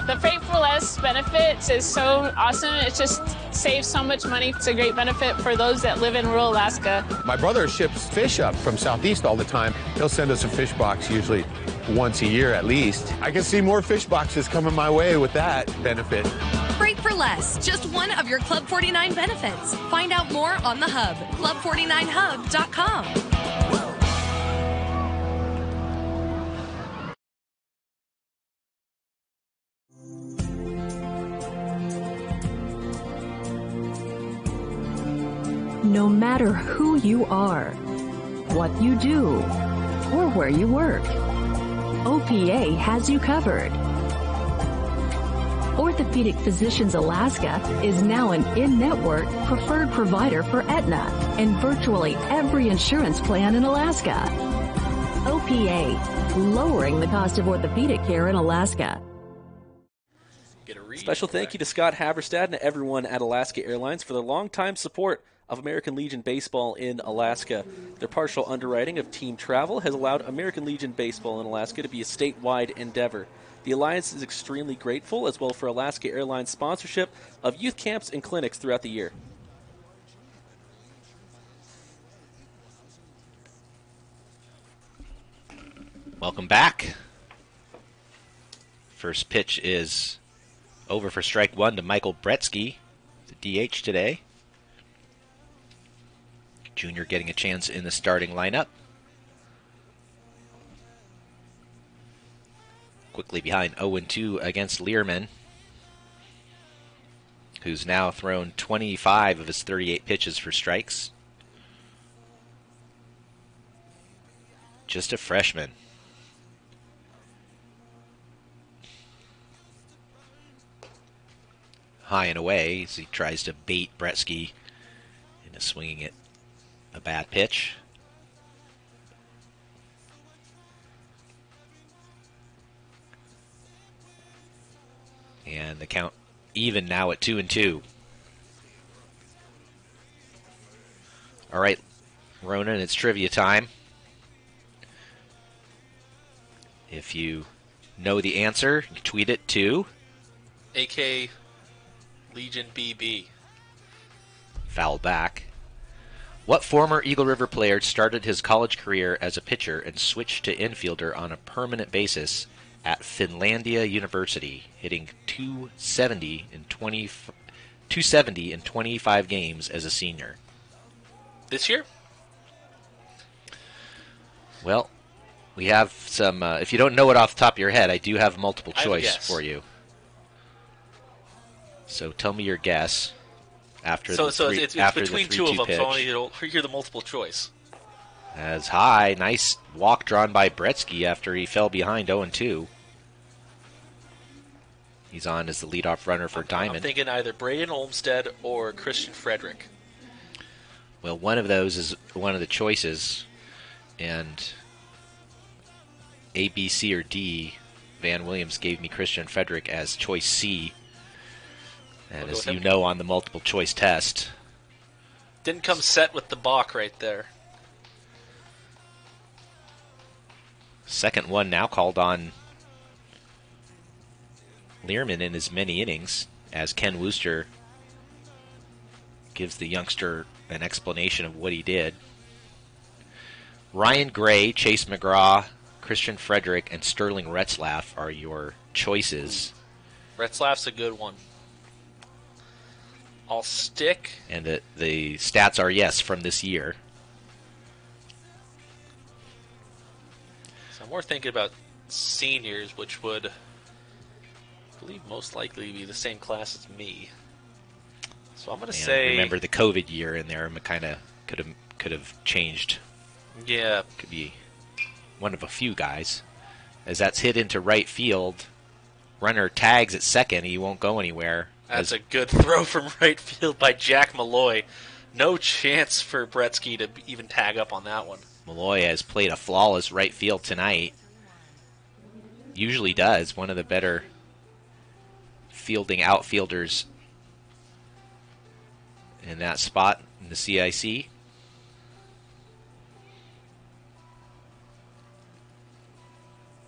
The Freight for Less benefits is so awesome. It just saves so much money. It's a great benefit for those that live in rural Alaska. My brother ships fish up from Southeast all the time. He'll send us a fish box usually once a year at least. I can see more fish boxes coming my way with that benefit. Freight for Less, just one of your Club 49 benefits. Find out more on the Hub, club49hub.com. No matter who you are, what you do, or where you work, OPA has you covered. Orthopedic Physicians Alaska is now an in-network preferred provider for Aetna and virtually every insurance plan in Alaska. OPA, lowering the cost of orthopedic care in Alaska. Special thank you to Scott Haberstad and everyone at Alaska Airlines for their longtime support of American Legion Baseball in Alaska. Their partial underwriting of team travel has allowed American Legion Baseball in Alaska to be a statewide endeavor. The Alliance is extremely grateful as well for Alaska Airlines sponsorship of youth camps and clinics throughout the year. Welcome back. First pitch is over for strike 1 to Michael Bretsky, the DH today. Junior getting a chance in the starting lineup. Quickly behind 0-2 against Lierman, who's now thrown 25 of his 38 pitches for strikes. Just a freshman. high and away as he tries to bait Bretsky into swinging it a bad pitch. And the count even now at 2-2. All right, Ronan, it's trivia time. If you know the answer, you can tweet it to AK Legion BB. Foul back. What former Eagle River player started his college career as a pitcher and switched to infielder on a permanent basis at Finlandia University, hitting 270 in 25 games as a senior? This year? Well, we have some, if you don't know it off the top of your head, I do have multiple choice for you. So tell me your guess after so the three, it's after between the 3-2 two of them, pitch. so I want you to hear the multiple choice. As high, nice walk drawn by Bretsky after he fell behind 0-2. He's on as the leadoff runner for Dimond. I'm thinking either Braden Olmsted or Christian Frederick. Well, one of those is one of the choices, and A, B, C, or D, Van Williams gave me Christian Frederick as choice C. And as you know on the multiple choice test, Didn't come set with the balk right there. second one now called on Lierman in his many innings, as Ken Wooster gives the youngster an explanation of what he did. Ryan Gray, Chase McGraw, Christian Frederick, and Sterling Retzlaff are your choices. Retzlaff's a good one. I'll stick. And the stats are, yes, from this year. So I'm more thinking about seniors, which would, I believe, most likely be the same class as me. So I'm going to say. Remember the COVID year in there, kind of could have changed. Yeah. Could be one of a few guys. As that's hit into right field, runner tags at second, he won't go anywhere. That's a good throw from right field by Jack Molloy. No chance for Bretsky to even tag up on that one. Molloy has played a flawless right field tonight. Usually does. One of the better fielding outfielders in that spot in the CIC.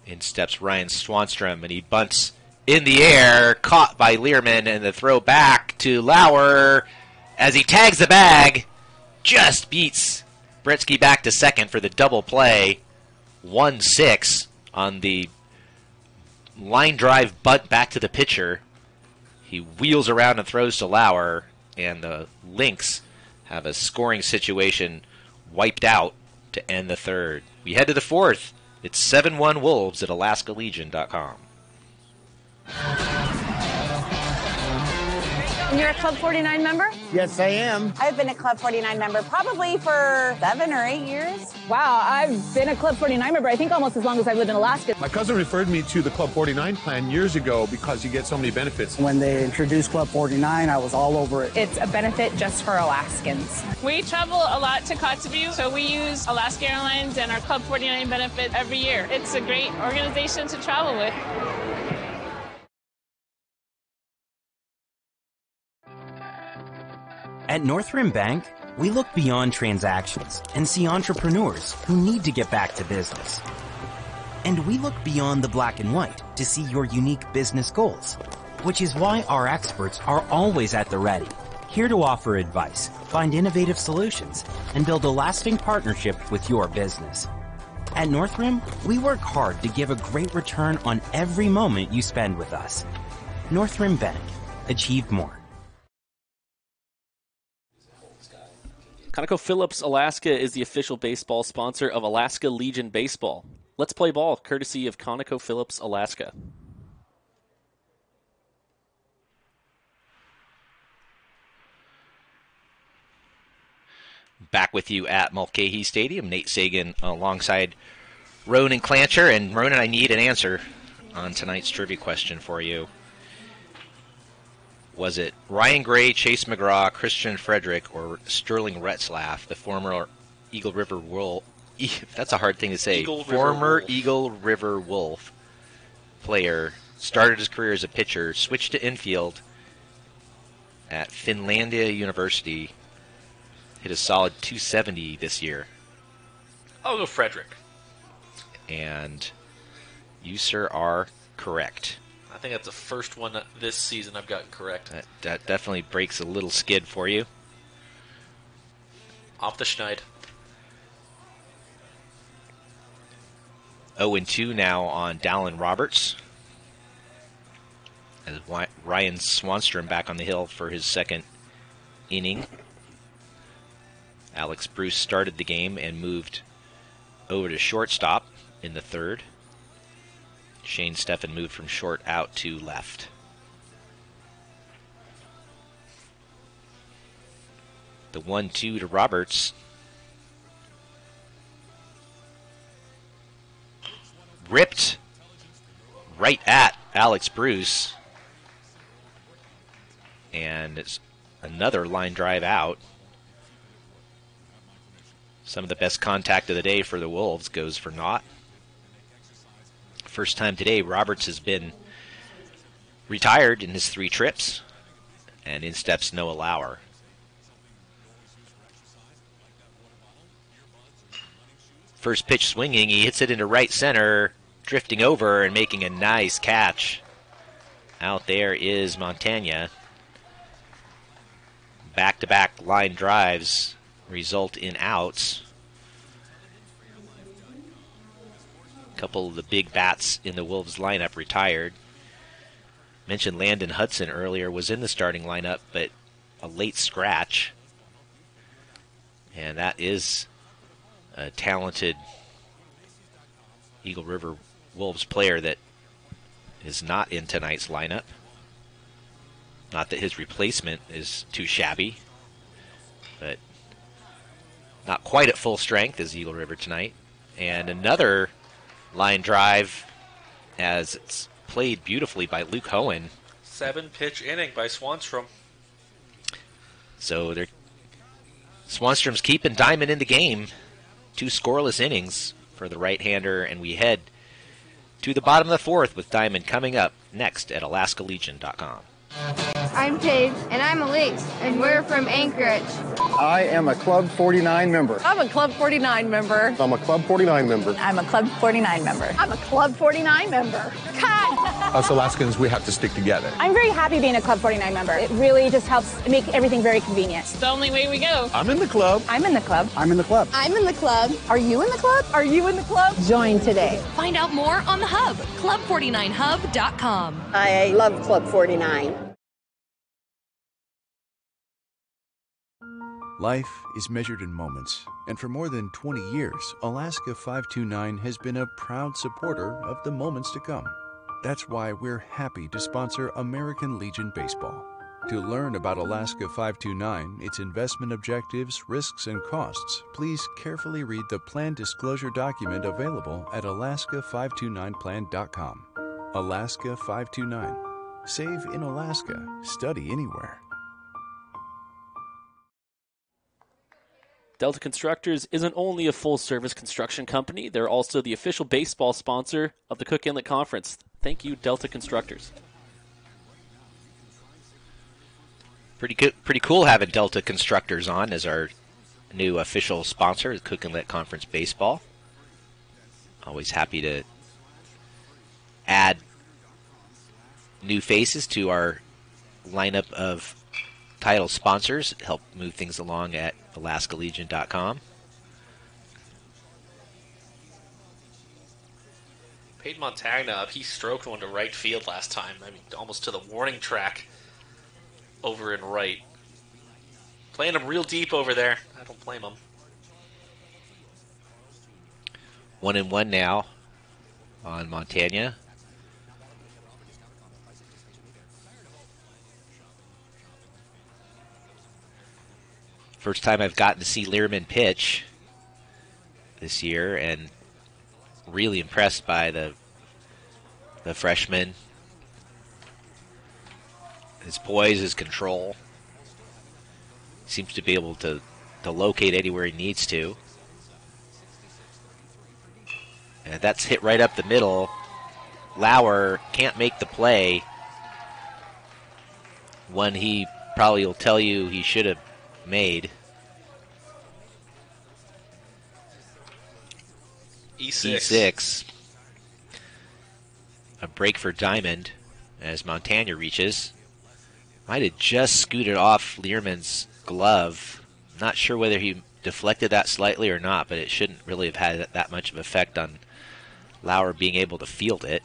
In steps Ryan Swanstrom, and he bunts in the air, caught by Lierman, and the throw back to Lauer as he tags the bag, just beats Bretsky back to second for the double play. 1-6 on the line drive bunt back to the pitcher. He wheels around and throws to Lauer, and the Lynx have a scoring situation wiped out to end the third. We head to the fourth. It's 7-1 Wolves at AlaskaLegion.com. And you're a Club 49 member? Yes, I am. I've been a Club 49 member probably for 7 or 8 years. Wow, I've been a Club 49 member, I think almost as long as I've lived in Alaska. My cousin referred me to the Club 49 plan years ago because you get so many benefits. When they introduced Club 49, I was all over it. It's a benefit just for Alaskans. We travel a lot to Kotzebue, so we use Alaska Airlines and our Club 49 benefit every year. It's a great organization to travel with. At North Rim Bank, we look beyond transactions and see entrepreneurs who need to get back to business. And we look beyond the black and white to see your unique business goals, which is why our experts are always at the ready, here to offer advice, find innovative solutions, and build a lasting partnership with your business. At North Rim, we work hard to give a great return on every moment you spend with us. North Rim Bank. Achieve more. ConocoPhillips Alaska is the official baseball sponsor of Alaska Legion Baseball. Let's play ball, courtesy of ConocoPhillips Alaska. Back with you at Mulcahy Stadium. Nate Sagan alongside Ronan Clancher. And Ronan, I need an answer on tonight's trivia question for you. Was it Ryan Gray, Chase McGraw, Christian Frederick, or Sterling Retzlaff, the former Eagle River Wolf? That's a hard thing to say. Eagle River Wolf player, started his career as a pitcher, switched to infield at Finlandia University, hit a solid 270 this year. I'll go Frederick. And you, sir, are correct. I think that's the first one this season I've gotten correct. That definitely breaks a little skid for you. Off the schneid. 0-2 now on Dallin Roberts. As Ryan Swanstrom back on the hill for his second inning. Alex Bruce started the game and moved over to shortstop in the third. Shane Steffen moved from short out to left. The 1-2 to Roberts. Ripped right at Alex Bruce. And it's another line drive out. Some of the best contact of the day for the Wolves goes for naught. First time today, Roberts has been retired in his 3 trips. And in steps Noah Lauer. First pitch swinging, he hits it into right center, drifting over and making a nice catch. Out there is Montagna. Back-to-back line drives result in outs. A couple of the big bats in the Wolves lineup retired. Mentioned Landon Hudson earlier, was in the starting lineup, but a late scratch. And that is a talented Eagle River Wolves player that is not in tonight's lineup. Not that his replacement is too shabby, but not quite at full strength as Eagle River tonight. And another line drive as it's played beautifully by Luke Hohen. 7-pitch inning by Swanstrom. So Swanstrom's keeping Dimond in the game. 2 scoreless innings for the right-hander, and we head to the bottom of the 4th with Dimond coming up next at AlaskaLegion.com. I'm Paige, and I'm Elise, and we're from Anchorage. I am a Club 49 member. I'm a Club 49 member. I'm a Club 49 member. I'm a Club 49 member. I'm a Club 49 member. Us Alaskans, we have to stick together. I'm very happy being a Club 49 member. It really just helps make everything very convenient. It's the only way we go. I'm in the club. I'm in the club. I'm in the club. I'm in the club. Are you in the club? Are you in the club? Join today. Find out more on the Hub, club49hub.com. I love Club 49. Life is measured in moments, and for more than 20 years, Alaska 529 has been a proud supporter of the moments to come. That's why we're happy to sponsor American Legion Baseball. To learn about Alaska 529, its investment objectives, risks, and costs, please carefully read the plan disclosure document available at alaska529plan.com. Alaska 529. Save in Alaska. Study anywhere. Delta Constructors isn't only a full-service construction company, they're also the official baseball sponsor of the Cook Inlet Conference. Thank you, Delta Constructors. Pretty cool having Delta Constructors on as our new official sponsor of Cook Inlet Conference Baseball. Always happy to add new faces to our lineup of title sponsors, help move things along at AlaskaLegion.com. Paid Montagna up. He stroked one to right field last time. I mean, almost to the warning track over in right. Playing him real deep over there. I don't blame him. 1-1 now on Montagna. First time I've gotten to see Lierman pitch this year, and really impressed by the freshman. His poise, his control. Seems to be able to locate anywhere he needs to. And that's hit right up the middle. Lauer can't make the play. One he probably will tell you he should have made. E6. A break for Dimond as Montagna reaches. Might have just scooted off Lierman's glove. Not sure whether he deflected that slightly or not, but it shouldn't really have had that much of an effect on Lauer being able to field it.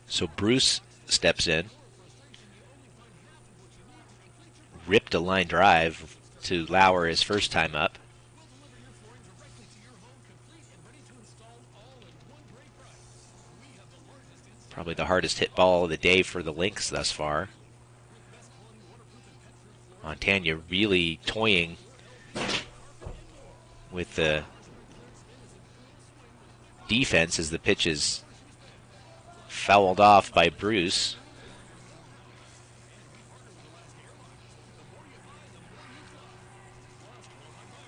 So Bruce steps in. Ripped a line drive to Lauer his first time up. Probably the hardest hit ball of the day for the Lynx thus far. Montagna really toying with the defense as the pitch is fouled off by Bruce.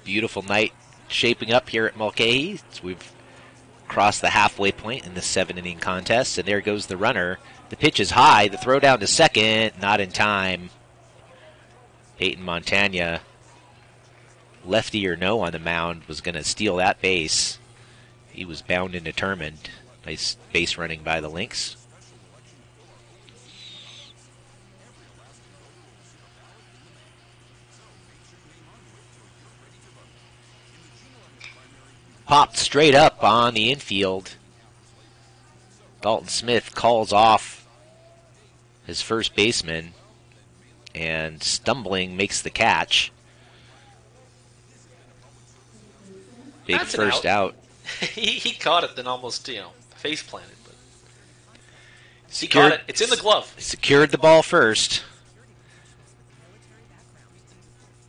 Beautiful night shaping up here at Mulcahy. We've crossed the halfway point in the 7-inning contest, and there goes the runner. The pitch is high. The throw down to second, not in time. Peyton Montagna, lefty or no on the mound, was going to steal that base. He was bound and determined. Nice base running by the Lynx. Popped straight up on the infield. Dalton Smith calls off his first baseman and stumbling makes the catch. Big That's first out. he caught it, then almost, face planted. But he caught it. It's in the glove. Secured the ball first.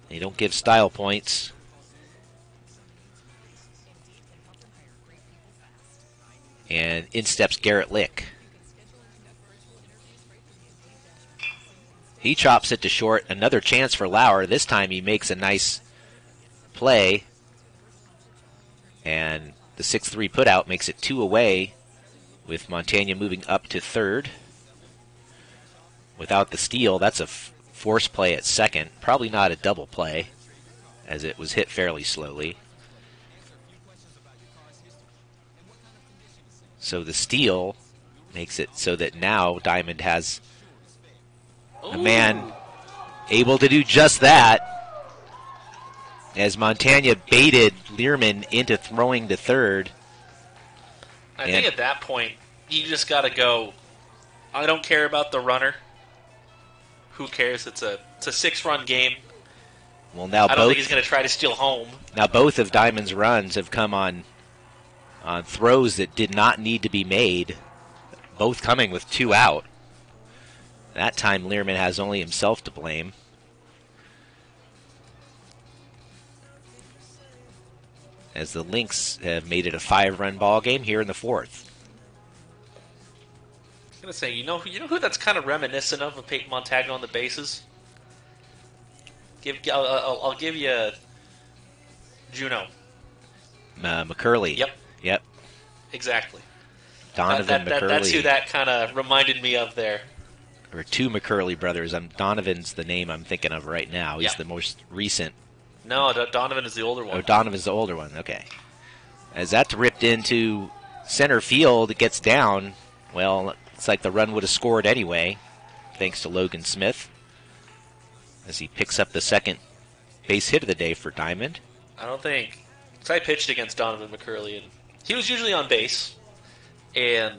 They don't give style points. And in steps Garrett Lick. He chops it to short. Another chance for Lauer. This time he makes a nice play. And the 6-3 putout makes it 2 away, with Montagna moving up to third. Without the steal, that's a force play at second. Probably not a double play, as it was hit fairly slowly. So the steal makes it so that now Dimond has a man able to do just that, as Montagna baited Lierman into throwing to third. I think at that point, you just got to go, I don't care about the runner. Who cares? It's a 6-run game. Well, now I don't think he's going to try to steal home. Now both of Dimond's runs have come on throws that did not need to be made, both coming with 2 out. That time Lierman has only himself to blame. As the Lynx have made it a 5-run ball game here in the 4th. I was going to say, you know who that's kind of reminiscent of Peyton Montagna on the bases? I'll give you Juno. McCurley. Yep. Exactly. Donovan McCurley. That's who that kind of reminded me of there. There were 2 McCurley brothers. Donovan's the name I'm thinking of right now. He's the most recent. No, Donovan is the older one. Oh, Donovan's the older one. Okay. As that's ripped into center field, it gets down. Well, it's like the run would have scored anyway, thanks to Logan Smith, as he picks up the second base hit of the day for Dimond. I don't think. Because I pitched against Donovan McCurley, and he was usually on base. And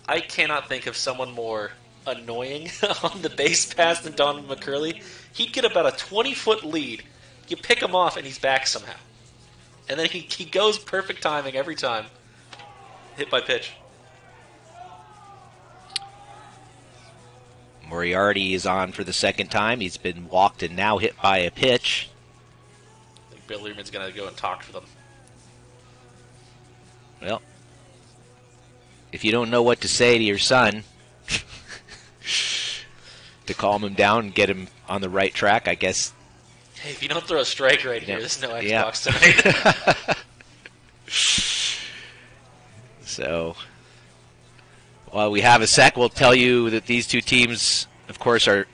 I cannot think of someone more annoying on the base pass than Donovan McCurley. He'd get about a 20-foot lead. You pick him off, and he's back somehow. And then he goes perfect timing every time. Hit by pitch. Moriarty is on for the second time. He's been walked and now hit by a pitch. I think Bill Lierman's going to go and talk to them. Well, if you don't know what to say to your son to calm him down and get him on the right track, I guess. Hey, if you don't throw a strike right here, there's no Xbox tonight. So, while we have a sec, we'll tell you that these two teams, of course, are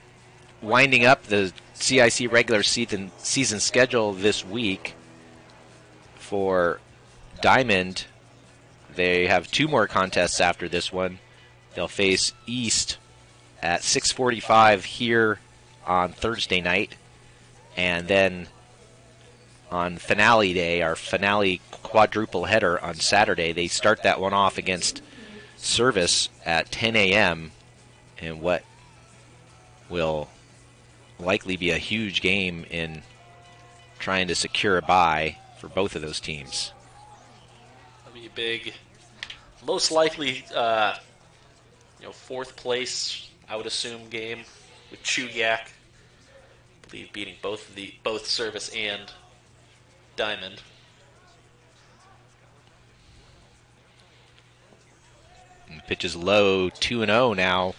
winding up the CIC regular season schedule this week. For Dimond, they have 2 more contests after this one. They'll face East at 6:45 here on Thursday night. And then on finale day, our finale quadruple header on Saturday, they start that one off against Service at 10 a.m. in what will likely be a huge game in trying to secure a bye for both of those teams. That'll be a big, most likely, 4th place, I would assume, game with Chugiak. I believe beating both Service and Dimond. And pitches low, 2-0 now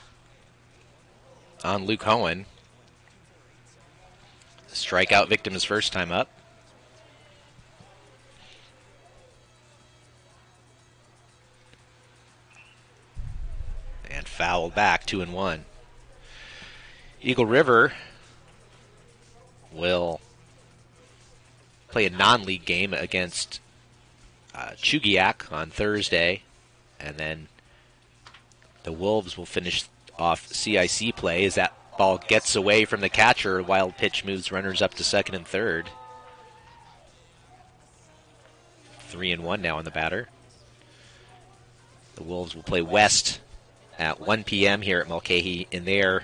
on Luke Hohen. Strikeout victim his first time up. And fouled back, 2-1. Eagle River will play a non-league game against Chugiak on Thursday, and then the Wolves will finish off CIC play as that ball gets away from the catcher. A wild pitch moves runners up to second and third. 3-1 now on the batter. The Wolves will play West at 1 p.m. here at Mulcahy in their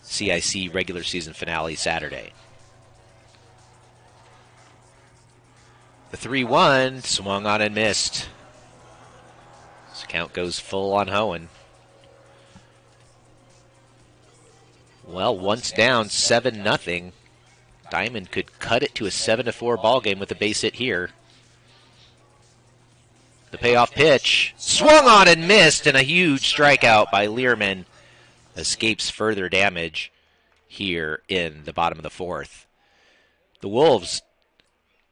CIC regular season finale Saturday. The 3-1 swung on and missed. This count goes full on Hohen. Well, once down 7-0, Dimond could cut it to a 7-4 ball game with a base hit here. The payoff pitch swung on and missed, and a huge strikeout by Lierman escapes further damage here in the bottom of the 4th. The Wolves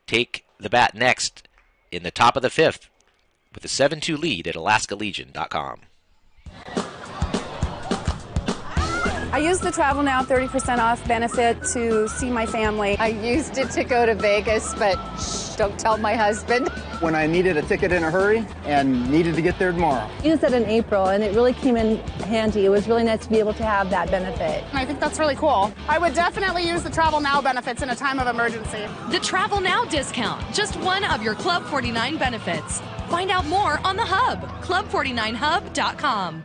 take the bat next in the top of the 5th with a 7-2 lead at alaskalegion.com. I used the Travel Now 30% off benefit to see my family. I used it to go to Vegas, but shh, don't tell my husband. When I needed a ticket in a hurry and needed to get there tomorrow. I used it in April, and it really came in handy. It was really nice to be able to have that benefit. I think that's really cool. I would definitely use the Travel Now benefits in a time of emergency. The Travel Now discount, just one of your Club 49 benefits. Find out more on the Hub, club49hub.com.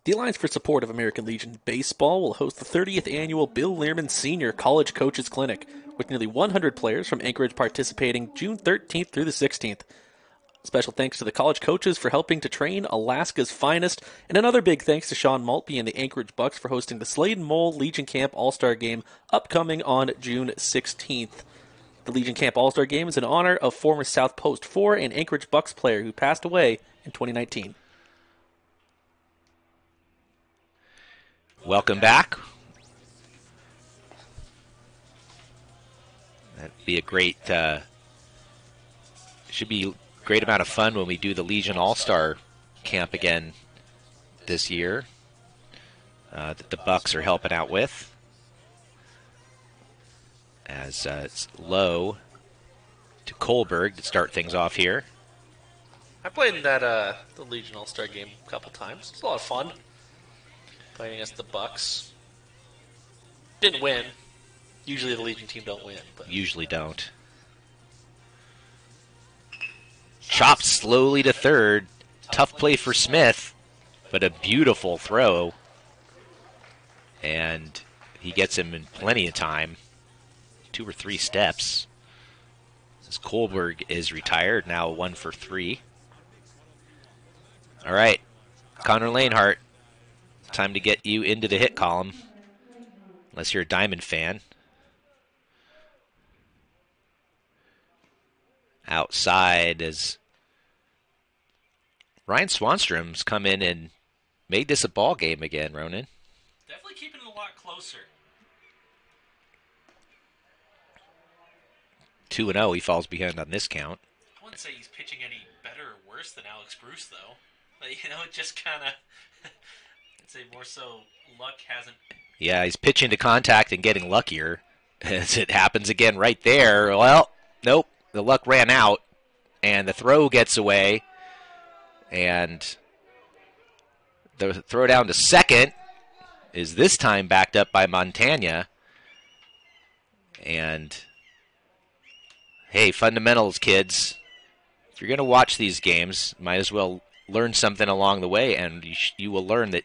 The Alliance for Support of American Legion Baseball will host the 30th annual Bill Lierman Senior College Coaches Clinic, with nearly 100 players from Anchorage participating June 13th through the 16th. Special thanks to the college coaches for helping to train Alaska's finest, and another big thanks to Sean Maltby and the Anchorage Bucks for hosting the Slade and Mole Legion Camp All-Star Game upcoming on June 16th. The Legion Camp All-Star Game is in honor of former South Post 4 and Anchorage Bucks player who passed away in 2019. Welcome back. That'd be a great, should be a great amount of fun when we do the Legion All-Star Camp again this year that the Bucks are helping out with. As it's low to Kolberg to start things off here. I played in that the Legion All-Star Game a couple times. It's a lot of fun. Playing against the Bucks. Didn't win. Usually the Legion team don't win. But. Usually don't. Chopped slowly to third. Tough play for Smith, but a beautiful throw. And he gets him in plenty of time. 2 or 3 steps. As Kolberg is retired, now 1 for 3. All right, Connor Lanehart, time to get you into the hit column, unless you're a Dimond fan. Outside as Ryan Swanstrom's come in and made this a ball game again, Ronan. Definitely keeping it a lot closer. 2-0, he falls behind on this count. I wouldn't say he's pitching any better or worse than Alex Bruce, though. But, it just kind of, I'd say more so luck hasn't. Yeah, he's pitching to contact and getting luckier. As it happens again right there. Well, nope, the luck ran out, and the throw gets away. And the throw down to second is this time backed up by Montagna. And hey, fundamentals, kids. If you're going to watch these games, might as well learn something along the way, and you will learn that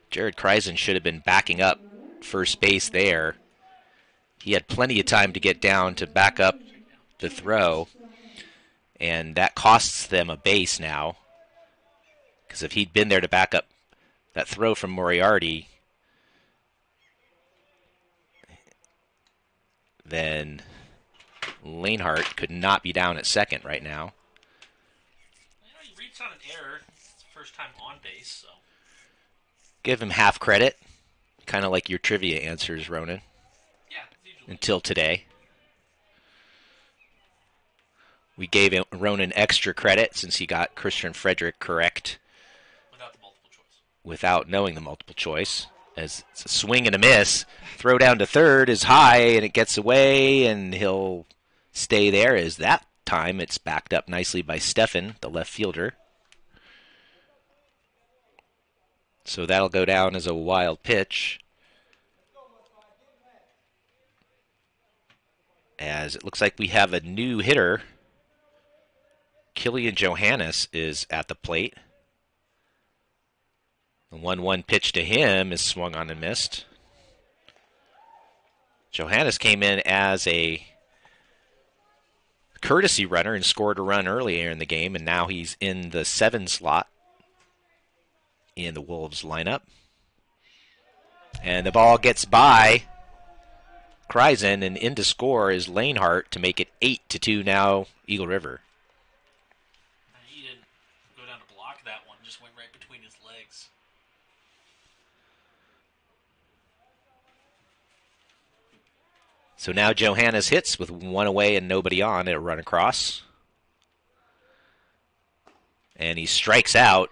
Jared Karson should have been backing up first base there. He had plenty of time to get down to back up the throw, and that costs them a base now. Because if he'd been there to back up that throw from Moriarty, then Lanehart could not be down at second right now. He reached on an error. It's the first time on base, so. Give him half credit. Kind of like your trivia answers, Ronan. Yeah, usually. Until today. We gave Ronan extra credit since he got Christian Frederick correct. Without the multiple choice. Without knowing the multiple choice. As it's a swing and a miss. Throw down to third is high, and it gets away, and he'll stay there. As that time it's backed up nicely by Stefan, the left fielder. So that'll go down as a wild pitch. As it looks like we have a new hitter. Killian Johannes is at the plate. The 1-1 pitch to him is swung on and missed. Johannes came in as a courtesy runner and scored a run earlier in the game, and now he's in the 7 slot in the Wolves lineup. And the ball gets by Karson, and in to score is Lanehart to make it 8-2 now, Eagle River. He didn't go down to block that one, just went right between his legs. So now Johannes hits with 1 away and nobody on. It'll run across. And he strikes out.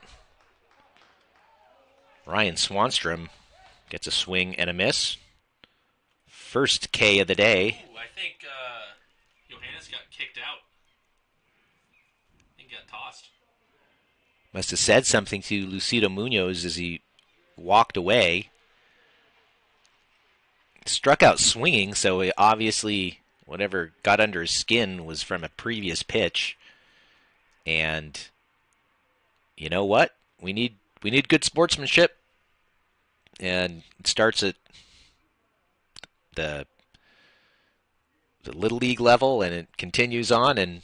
Ryan Swanstrom gets a swing and a miss. First K of the day. Ooh, I think Johannes got kicked out. I think got tossed. Must have said something to Lucido Munoz as he walked away. Struck out swinging, so he obviously whatever got under his skin was from a previous pitch. And you know what? We need good sportsmanship. And it starts at the Little League level, and it continues on. And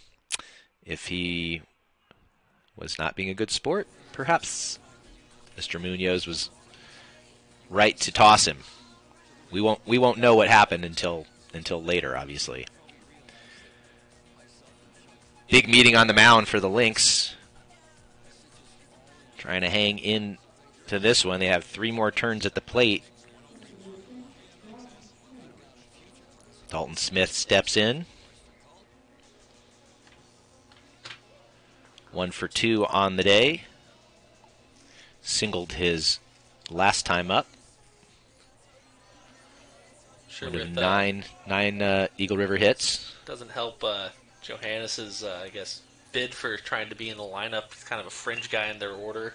if he was not being a good sport, perhaps Mr. Munoz was right to toss him. We won't know what happened until later, obviously. Big meeting on the mound for the Lynx. Trying to hang in to this one. They have 3 more turns at the plate. Dalton Smith steps in. 1 for 2 on the day. Singled his last time up. Sure, One of with, nine Eagle River hits. Doesn't help Johannes's, I guess, bid for trying to be in the lineup. He's kind of a fringe guy in their order.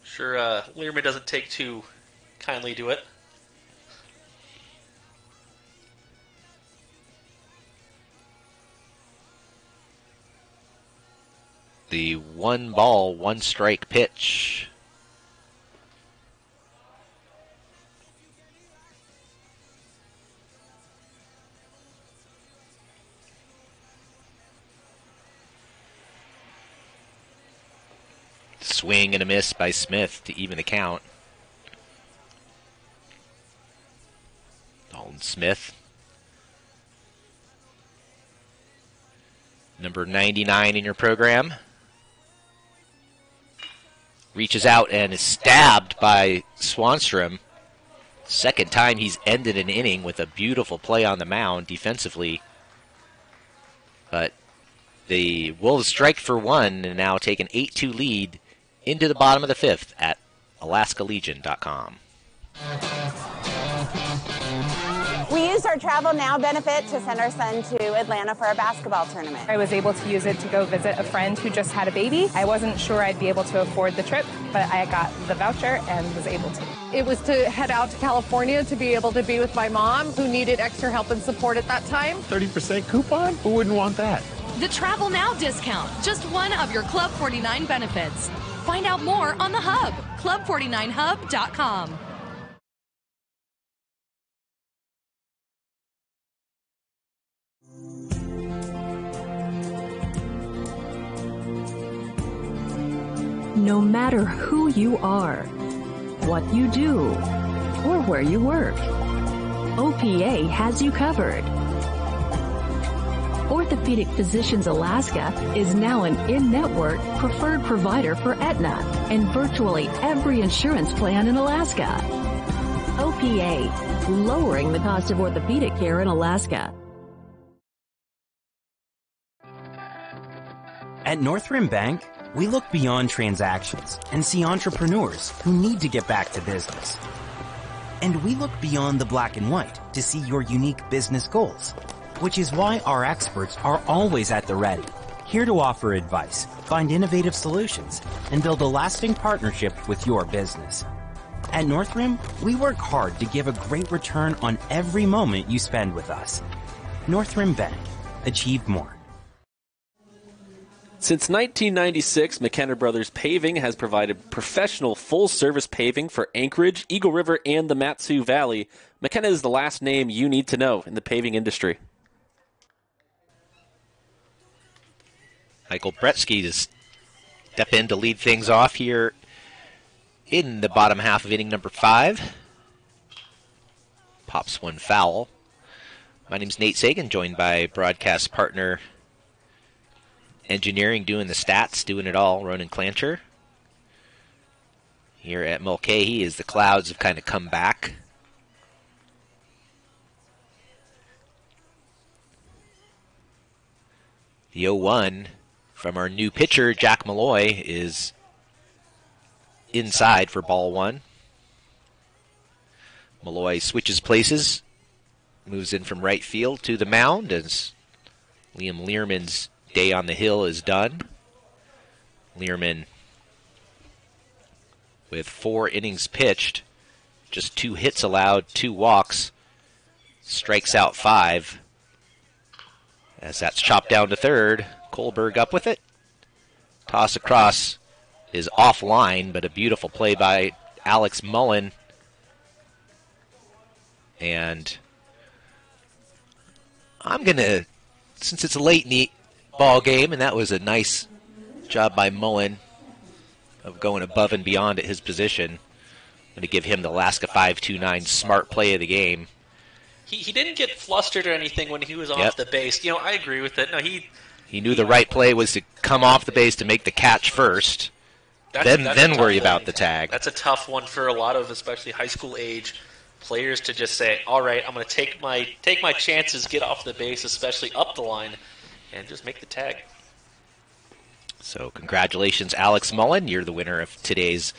Sure, Lierman doesn't take too kindly to it. The 1-ball, 1-strike pitch. Swing and a miss by Smith to even the count. Dalton Smith, number 99 in your program, reaches out and is stabbed by Swanstrom. Second time he's ended an inning with a beautiful play on the mound defensively. But the Wolves strike for one and now take an 8-2 lead into the bottom of the fifth at alaskalegion.com. We used our Travel Now benefit to send our son to Atlanta for a basketball tournament. I was able to use it to go visit a friend who just had a baby. I wasn't sure I'd be able to afford the trip, but I got the voucher and was able to. It was to head out to California to be able to be with my mom, who needed extra help and support at that time. 30% coupon? Who wouldn't want that? The Travel Now discount, just one of your Club 49 benefits. Find out more on the Hub, club49hub.com. No matter who you are, what you do, or where you work, OPA has you covered. Orthopedic Physicians Alaska is now an in-network preferred provider for Aetna and virtually every insurance plan in Alaska. OPA, lowering the cost of orthopedic care in Alaska. At North Rim Bank, we look beyond transactions and see entrepreneurs who need to get back to business. And we look beyond the black and white to see your unique business goals, which is why our experts are always at the ready, here to offer advice, find innovative solutions, and build a lasting partnership with your business. At North Rim, we work hard to give a great return on every moment you spend with us. North Rim Bank. Achieve more. Since 1996, McKenna Brothers Paving has provided professional full-service paving for Anchorage, Eagle River, and the Mat-Su Valley. McKenna is the last name you need to know in the paving industry. Michael Bretsky to step in to lead things off here in the bottom half of inning number 5. Pops one foul. My name's Nate Sagan, joined by broadcast partner engineering, doing the stats, doing it all, Ronan Clancher. Here at Mulcahy, as the clouds have kind of come back. The 0-1 from our new pitcher, Jack Molloy, is inside for ball 1. Molloy switches places, moves in from right field to the mound as Liam Lierman's day on the hill is done. Lierman with 4 innings pitched, just 2 hits allowed, 2 walks, strikes out 5. As that's chopped down to third, Kolberg up with it. Toss across is offline, but a beautiful play by Alex Mullen. And I'm going to, since it's a late in the ball game, and that was a nice job by Mullen of going above and beyond at his position, I'm going to give him the Alaska 5-2-9 smart play of the game. He didn't get flustered or anything when he was off the base. You know, I agree with it. No, he knew the right play was to come off the base to make the catch first, then worry about the tag. That's a tough one for a lot of, especially high school age players, to just say, all right, I'm going to take my chances, get off the base, especially up the line, and just make the tag. So congratulations, Alex Mullen. You're the winner of today's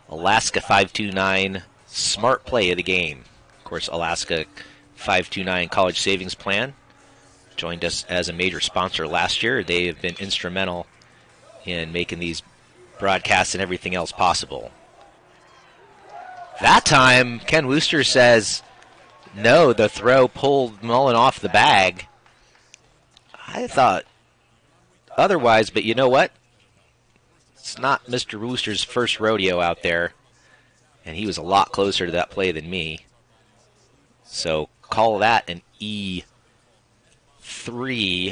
Alaska 5-2-9 smart play of the game. Of course, Alaska 5-2-9 College Savings Plan joined us as a major sponsor last year. They have been instrumental in making these broadcasts and everything else possible. That time, Ken Wooster says, no, the throw pulled Mullen off the bag. I thought otherwise, but you know what? It's not Mr. Wooster's first rodeo out there, and he was a lot closer to that play than me. So call that an E3.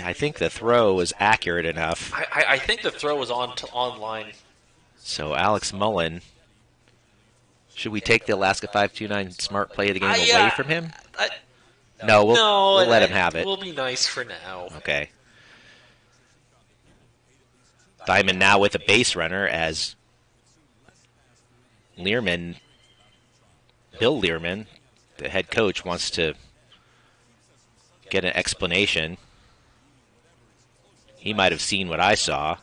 I think the throw was accurate enough. I think the throw was on line. So Alex Mullen, should we take the Alaska 529 smart play of the game away from him? No, we'll let him have it. We'll be nice for now. Okay. Dimond now with a base runner as Lierman, Bill Lierman, the head coach, wants to get an explanation. He might have seen what I saw,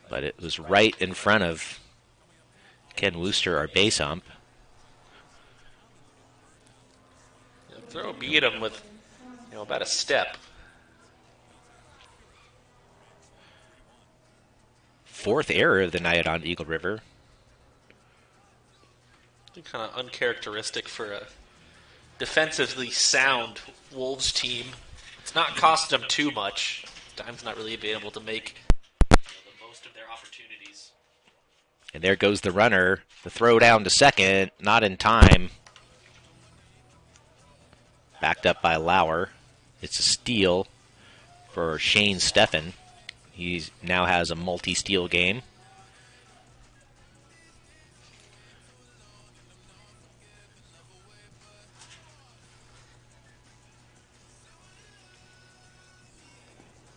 but it was right in front of Ken Wooster, our base ump. Throw beat him with, about a step. Fourth error of the night on Eagle River. Kind of uncharacteristic for a defensively sound Wolves team. It's not costing them too much. Dime's not really being able to make the most of their opportunities. And there goes the runner. The throw down to second, not in time. Backed up by Lauer. It's a steal for Shane Steffen. He now has a multi-steal game.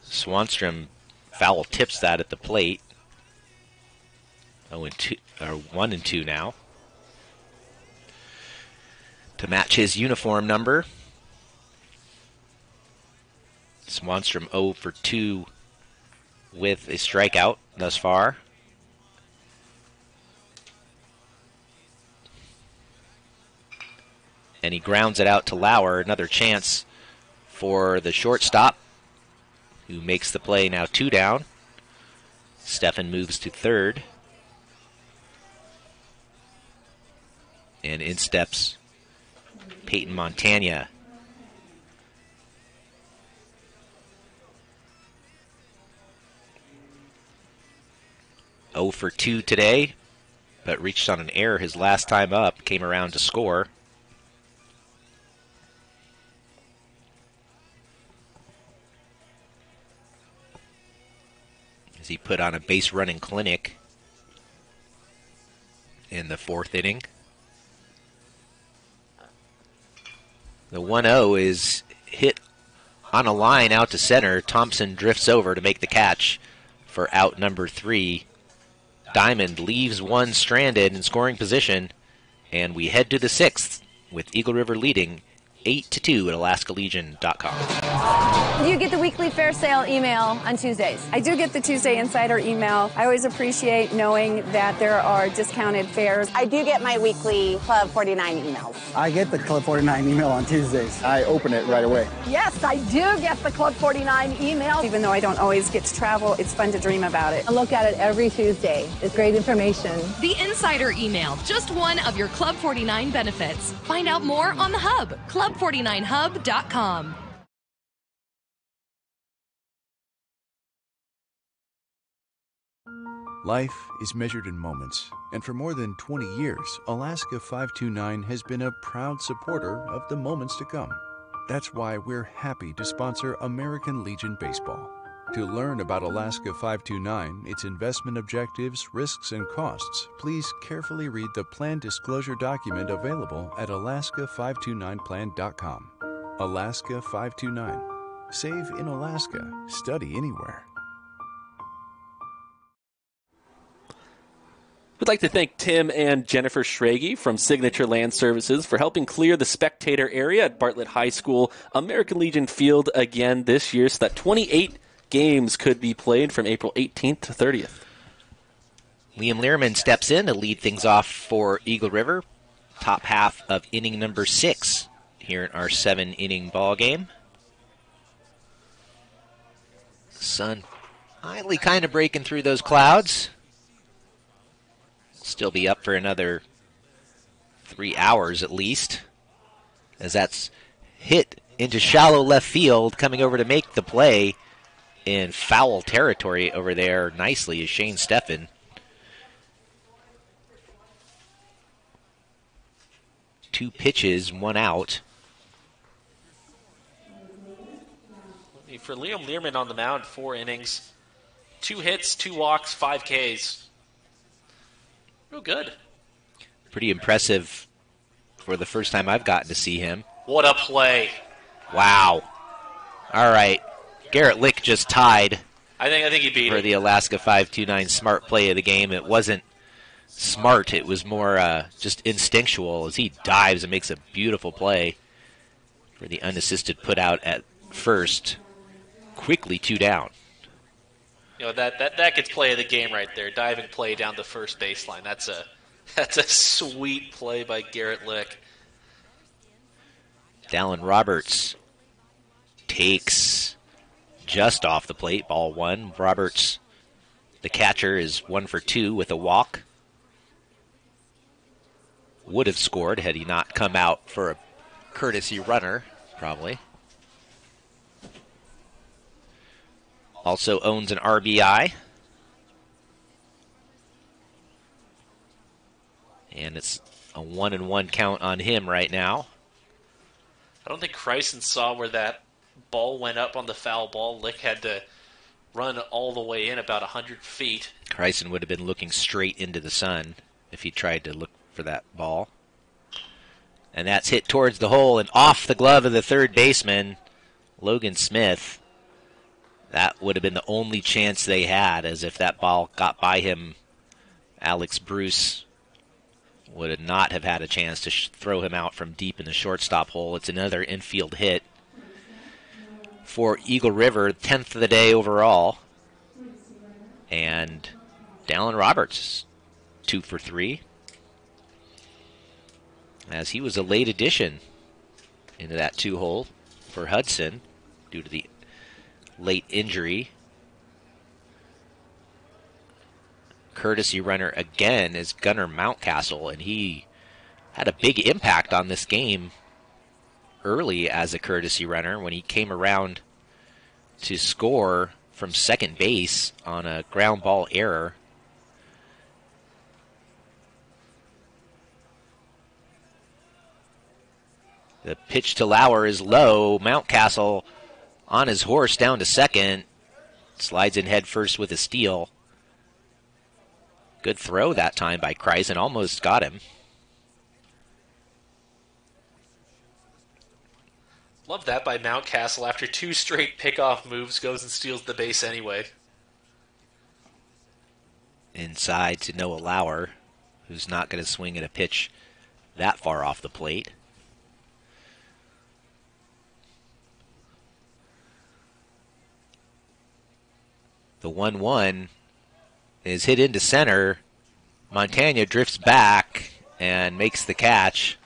Swanstrom foul tips that at the plate. 1-2 now. To match his uniform number. Swanstrom 0 for 2 with a strikeout thus far. And he grounds it out to Lauer. Another chance for the shortstop, who makes the play. Now 2 down. Steffen moves to third. And in steps Peyton Montagna. Oh for 2 today, but reached on an error his last time up. Came around to score. As he put on a base running clinic in the 4th inning. The 1-0 is hit on a line out to center. Thompson drifts over to make the catch for out number 3. Dimond leaves one stranded in scoring position, and we head to the 6th with Eagle River leading 8-2 at AlaskaLegion.com. Do you get the weekly fair sale email on Tuesdays? I do get the Tuesday Insider email. I always appreciate knowing that there are discounted fares. I do get my weekly Club 49 emails. I get the Club 49 email on Tuesdays. I open it right away. Yes, I do get the Club 49 email. Even though I don't always get to travel, it's fun to dream about it. I look at it every Tuesday. It's great information. The Insider email, just one of your Club 49 benefits. Find out more on the Hub, club49hub.com. Life is measured in moments, and for more than 20 years, Alaska 529 has been a proud supporter of the moments to come. That's why we're happy to sponsor American Legion Baseball. To learn about Alaska 529, its investment objectives, risks, and costs, please carefully read the plan disclosure document available at alaska529plan.com. Alaska 529. Save in Alaska. Study anywhere. We'd like to thank Tim and Jennifer Schrage from Signature Land Services for helping clear the spectator area at Bartlett High School American Legion Field again this year, so that 28 games could be played from April 18th to 30th. Leam Lierman steps in to lead things off for Eagle River. Top half of inning number 6 here in our 7-inning ball game. Sun finally kind of breaking through those clouds. Still be up for another 3 hours at least, as that's hit into shallow left field. Coming over to make the play in foul territory over there nicely is Shane Steffen. 2 pitches, 1 out. For Liam Lierman on the mound, 4 innings, 2 hits, 2 walks, 5 Ks. Real good. Pretty impressive for the first time I've gotten to see him. What a play. Wow. All right. Garrett Lick just tied. I think he beat for it. the Alaska 529 smart play of the game. It wasn't smart. It was more just instinctual as he dives and makes a beautiful play for the unassisted put out at first. Quickly 2 down. You know, that gets play of the game right there. Diving play down the first baseline. That's a sweet play by Garrett Lick. Dallin Roberts takes just off the plate, ball 1. Roberts, the catcher, is 1 for 2 with a walk. Would have scored had he not come out for a courtesy runner, probably. Also owns an RBI. And it's a 1-1 count on him right now. I don't think Karson saw where that ball went up on the foul ball. Lick had to run all the way in about 100 feet. Karson would have been looking straight into the sun if he tried to look for that ball. And that's hit towards the hole and off the glove of the third baseman, Logan Smith. That would have been the only chance they had, as if that ball got by him, Alex Bruce would not have had a chance to throw him out from deep in the shortstop hole. It's another infield hit for Eagle River, 10th of the day overall. And Dallin Roberts, 2 for 3. As he was a late addition into that 2-hole for Hudson due to the late injury. Courtesy runner again is Gunnar Mountcastle, and he had a big impact on this game early as a courtesy runner when he came around to score from second base on a ground ball error. The pitch to Lauer is low. Mountcastle on his horse down to second. Slides in head first with a steal. Good throw that time by Karson. Almost got him. Love that by Mountcastle. After 2 straight pickoff moves, goes and steals the base anyway. Inside to Noah Lauer, who's not going to swing at a pitch that far off the plate. The 1-1 is hit into center. Montagna drifts back and makes the catch.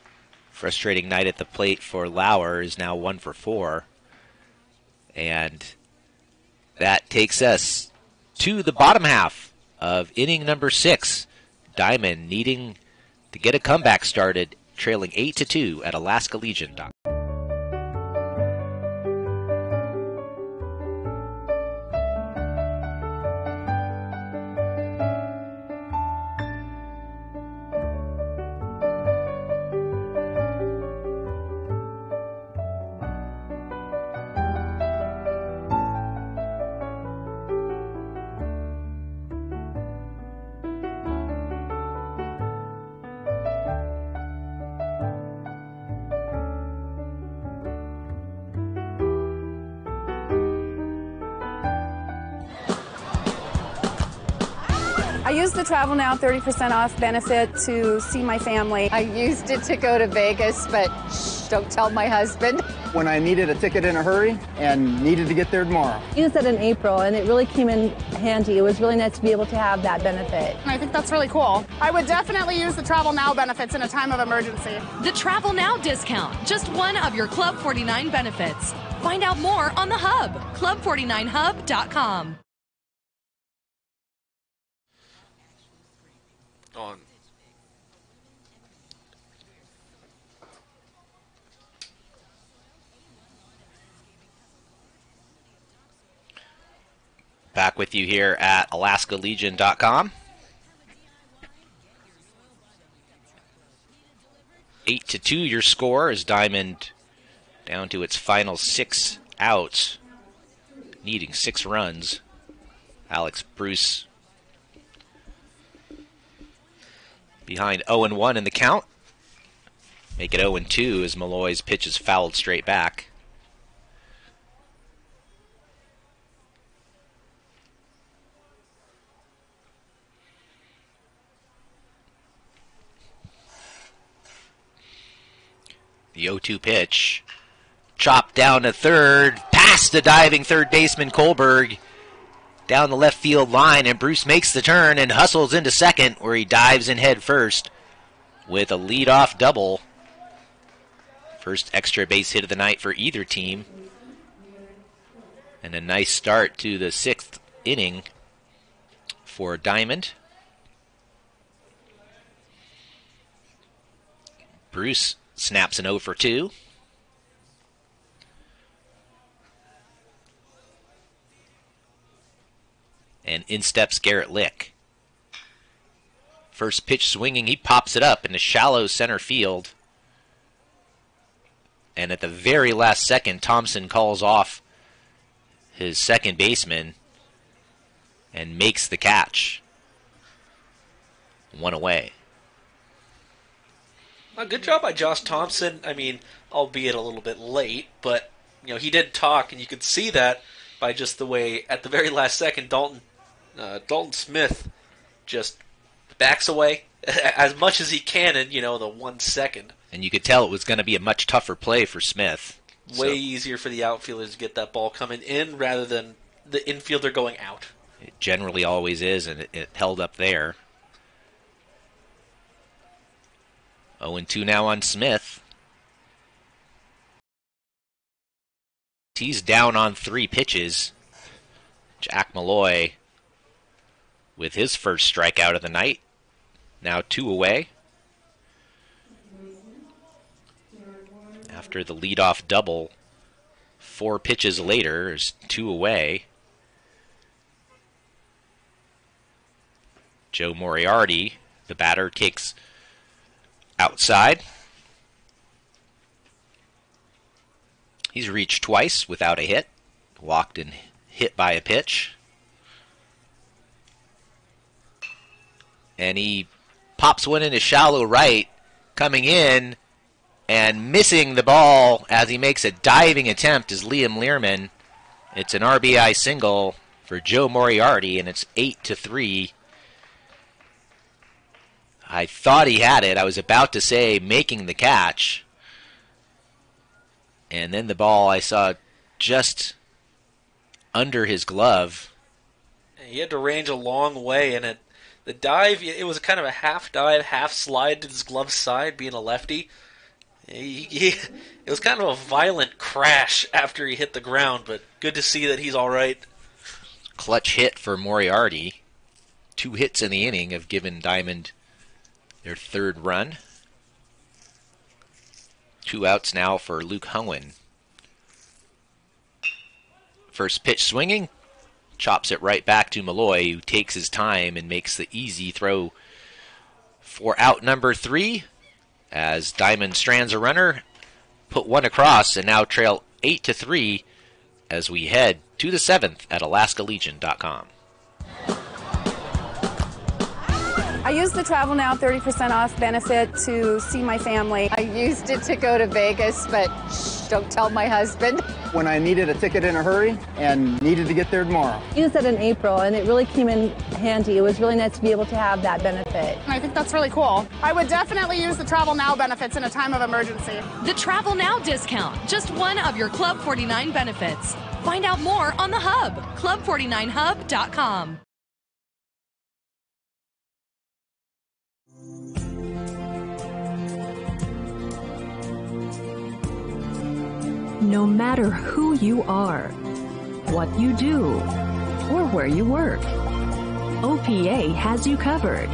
Frustrating night at the plate for Lauer, is now 1 for 4. And that takes us to the bottom half of inning number 6. Dimond needing to get a comeback started, trailing 8-2 at Alaska Legion. I used the Travel Now 30% off benefit to see my family. I used it to go to Vegas, but shh, don't tell my husband. When I needed a ticket in a hurry and needed to get there tomorrow. I used it in April, and it really came in handy. It was really nice to be able to have that benefit. And I think that's really cool. I would definitely use the Travel Now benefits in a time of emergency. The Travel Now discount, just one of your Club 49 benefits. Find out more on the Hub, club49hub.com. On. Back with you here at alaskalegion.com. 8-2 your score as Dimond down to its final 6 outs, needing 6 runs. Alex Bruce behind 0-1 in the count. Make it 0-2 as Molloy's pitch is fouled straight back. The 0-2 pitch. Chopped down to third. Past the diving third baseman Kolberg. Down the left field line, and Bruce makes the turn and hustles into second, where he dives in head first with a leadoff double. First extra base hit of the night for either team. And a nice start to the 6th inning for Dimond. Bruce snaps an 0 for 2. And in steps Garrett Lick. First pitch swinging, he pops it up in the shallow center field. And at the very last second, Thompson calls off his second baseman and makes the catch. 1 away. A good job by Josh Thompson. I mean, albeit a little bit late, but he did talk, and you could see that by just the way at the very last second Dalton Smith just backs away as much as he can in the 1 second. And you could tell it was going to be a much tougher play for Smith. Way easier for the outfielders to get that ball coming in rather than the infielder going out. It generally always is, and it held up there. 0-2 now on Smith. He's down on 3 pitches. Jack Molloy with his first strikeout of the night. Now 2 away. After the leadoff double, 4 pitches later, is 2 away. Joe Moriarty, the batter, takes outside. He's reached twice without a hit. Walked and hit by a pitch. And he pops one into shallow right, coming in and missing the ball as he makes a diving attempt is Leam Lierman. It's an RBI single for Joe Moriarty, and it's 8-3. I thought he had it. I was about to say making the catch. And then the ball I saw just under his glove. He had to range a long way, and the dive, it was kind of a half dive, half slide to his glove side, being a lefty. It was kind of a violent crash after he hit the ground, but good to see that he's all right. Clutch hit for Moriarty. 2 hits in the inning have given Dimond their 3rd run. 2 outs now for Luke Howen. First pitch swinging. Chops it right back to Molloy, who takes his time and makes the easy throw for out number 3. As Dimond strands a runner, put 1 across, and now trail 8-3 as we head to the 7th at AlaskaLegion.com. I used the Travel Now 30% off benefit to see my family. I used it to go to Vegas, but don't tell my husband. When I needed a ticket in a hurry and needed to get there tomorrow. I used it in April, and it really came in handy. It was really nice to be able to have that benefit. I think that's really cool. I would definitely use the Travel Now benefits in a time of emergency. The Travel Now discount, just one of your Club 49 benefits. Find out more on the Hub, club49hub.com. No matter who you are, what you do, or where you work, OPA has you covered.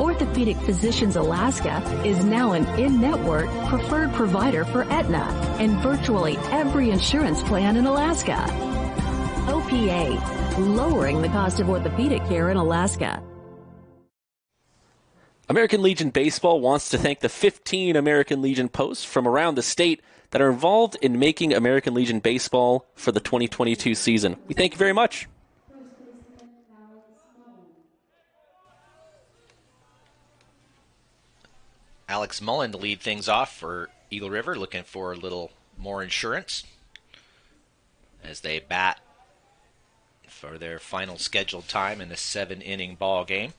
Orthopedic Physicians Alaska is now an in-network preferred provider for Aetna and virtually every insurance plan in Alaska. OPA, lowering the cost of orthopedic care in Alaska. American Legion Baseball wants to thank the 15 American Legion posts from around the state that are involved in making American Legion Baseball for the 2022 season. We thank you very much. Alex Mullen to lead things off for Eagle River, looking for a little more insurance as they bat for their final scheduled time in the 7-inning ball game.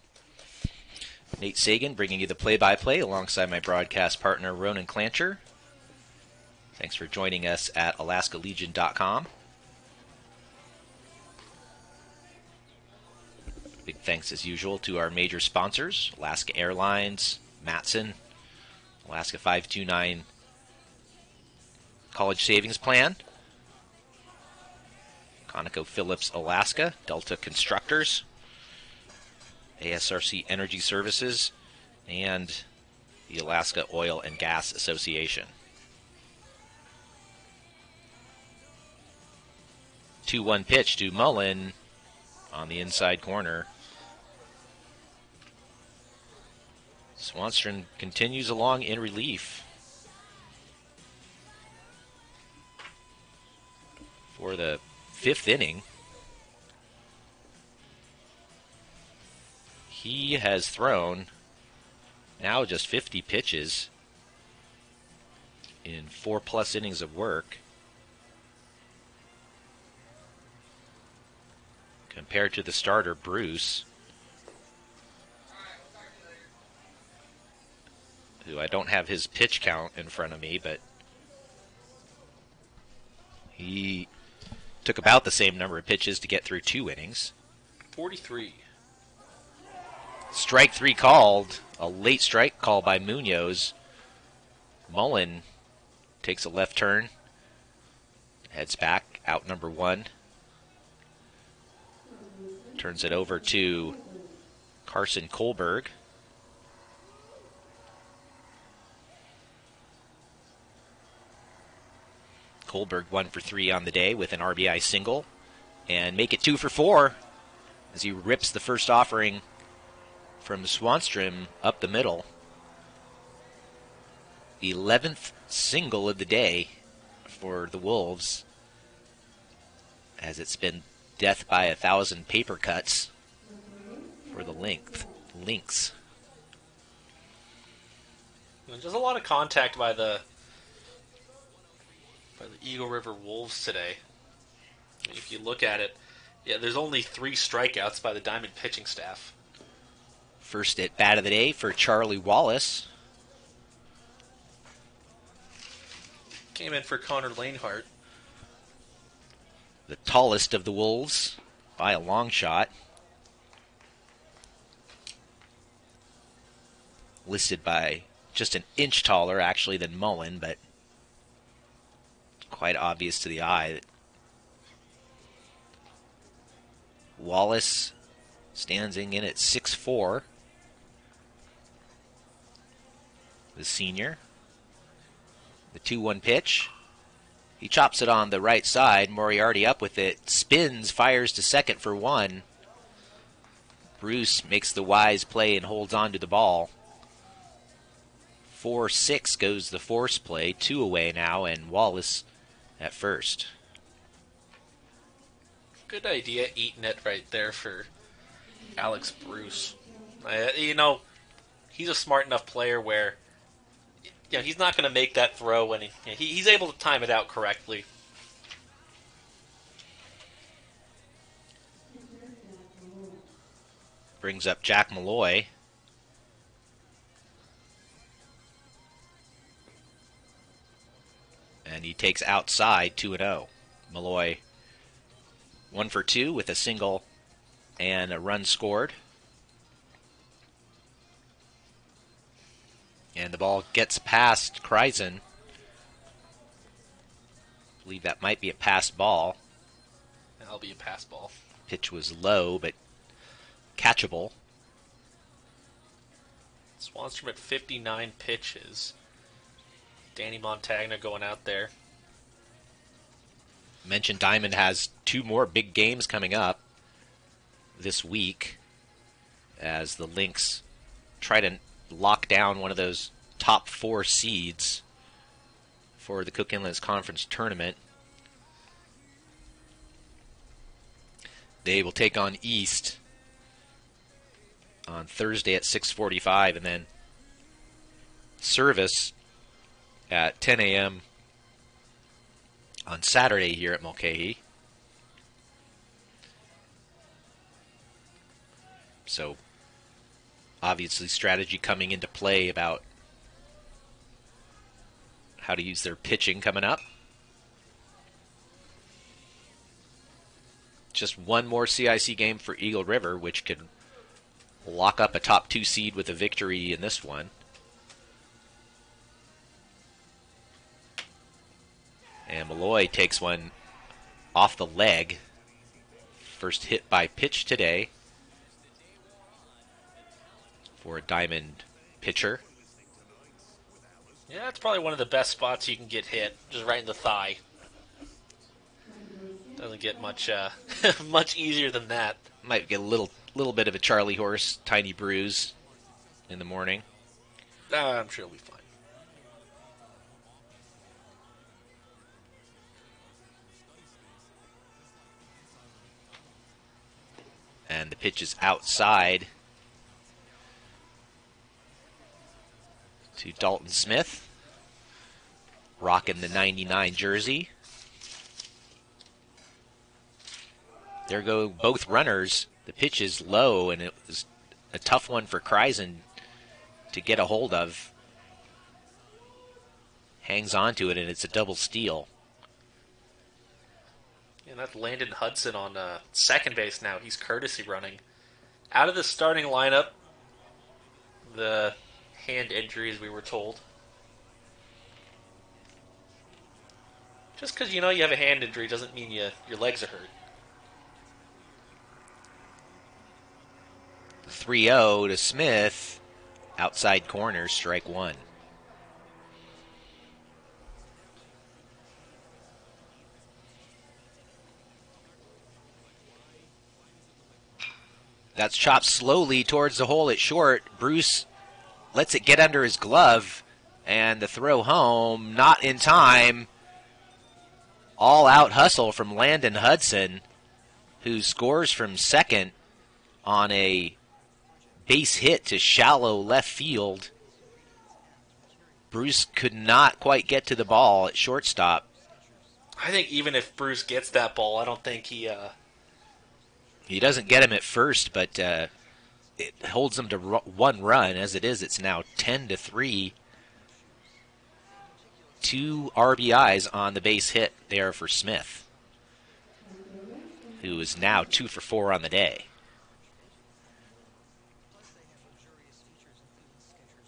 Nate Sagan bringing you the play-by-play alongside my broadcast partner Ronan Clancher. Thanks for joining us at alaskalegion.com. Big thanks as usual to our major sponsors, Alaska Airlines, Matson, Alaska 529 College Savings Plan, ConocoPhillips Alaska, Delta Constructors, ASRC Energy Services, and the Alaska Oil and Gas Association. 2-1 pitch to Mullen on the inside corner. Swanstrom continues along in relief for the 5th inning. He has thrown now just 50 pitches in 4+ innings of work, compared to the starter, Bruce, who I don't have his pitch count in front of me, but he took about the same number of pitches to get through 2 innings. 43. Strike 3 called, a late strike call by Munoz. Mullen takes a left turn, heads back, out number 1. Turns it over to Karson Kolberg. Kolberg 1 for 3 on the day with an RBI single, and make it 2 for 4 as he rips the first offering from Swanstrom up the middle. 11th single of the day for the Wolves, as it's been death by 1,000 paper cuts for the Lynx. There's a lot of contact by the Eagle River Wolves today. I mean, if you look at it, yeah, there's only 3 strikeouts by the Diamond pitching staff. First at bat of the day for Charlie Wallace. Came in for Connor Lanehart. The tallest of the Wolves by a long shot. Listed by just an inch taller, actually, than Mullen, but quite obvious to the eye that Wallace standing in at 6'4". The senior. The 2-1 pitch. He chops it on the right side. Moriarty up with it. Spins, fires to second for 1. Bruce makes the wise play and holds on to the ball. 4-6 goes the force play. 2 away now, and Wallace at first. Good idea eating it right there for Alex Bruce. He's a smart enough player where he's not going to make that throw when he's able to time it out correctly. Brings up Jack Molloy. And he takes outside 2-0. Molloy 1 for 2 with a single and a run scored. And the ball gets past Karson. I believe that might be a pass ball. That'll be a pass ball. Pitch was low, but catchable. Swanstrom at 59 pitches. Danny Montagna going out there. Mentioned Dimond has 2 more big games coming up this week as the Lynx try to lock down one of those top 4 seeds for the Cook Inlet's Conference Tournament. They will take on East on Thursday at 6:45, and then service at 10 a.m. on Saturday here at Mulcahy. So, obviously, strategy coming into play about how to use their pitching coming up. Just one more CIC game for Eagle River, which could lock up a top 2 seed with a victory in this one. And Molloy takes one off the leg. First hit by pitch today for a Dimond pitcher. Yeah, that's probably one of the best spots you can get hit, just right in the thigh. Doesn't get much much easier than that. Might get a little bit of a Charlie horse, tiny bruise in the morning. I'm sure it'll be fine. And the pitch is outside to Dalton Smith, rocking the 99 jersey. There go both runners. The pitch is low, and it was a tough one for Karson to get a hold of. Hangs onto it, and it's a double steal. And that's Landon Hudson on second base now. He's courtesy running. Out of the starting lineup, the hand injuries we were told. Just because you have a hand injury doesn't mean your legs are hurt. 3-0 to Smith. Outside corner, strike one. That's chopped slowly towards the hole at short. Bruce lets it get under his glove, and the throw home, not in time. All-out hustle from Landon Hudson, who scores from second on a base hit to shallow left field. Bruce could not quite get to the ball at shortstop. I think even if Bruce gets that ball, I don't think he doesn't get him at first, but it holds him to one run. As it is, it's now 10-3. 2 RBIs on the base hit there for Smith, who is now 2 for 4 on the day.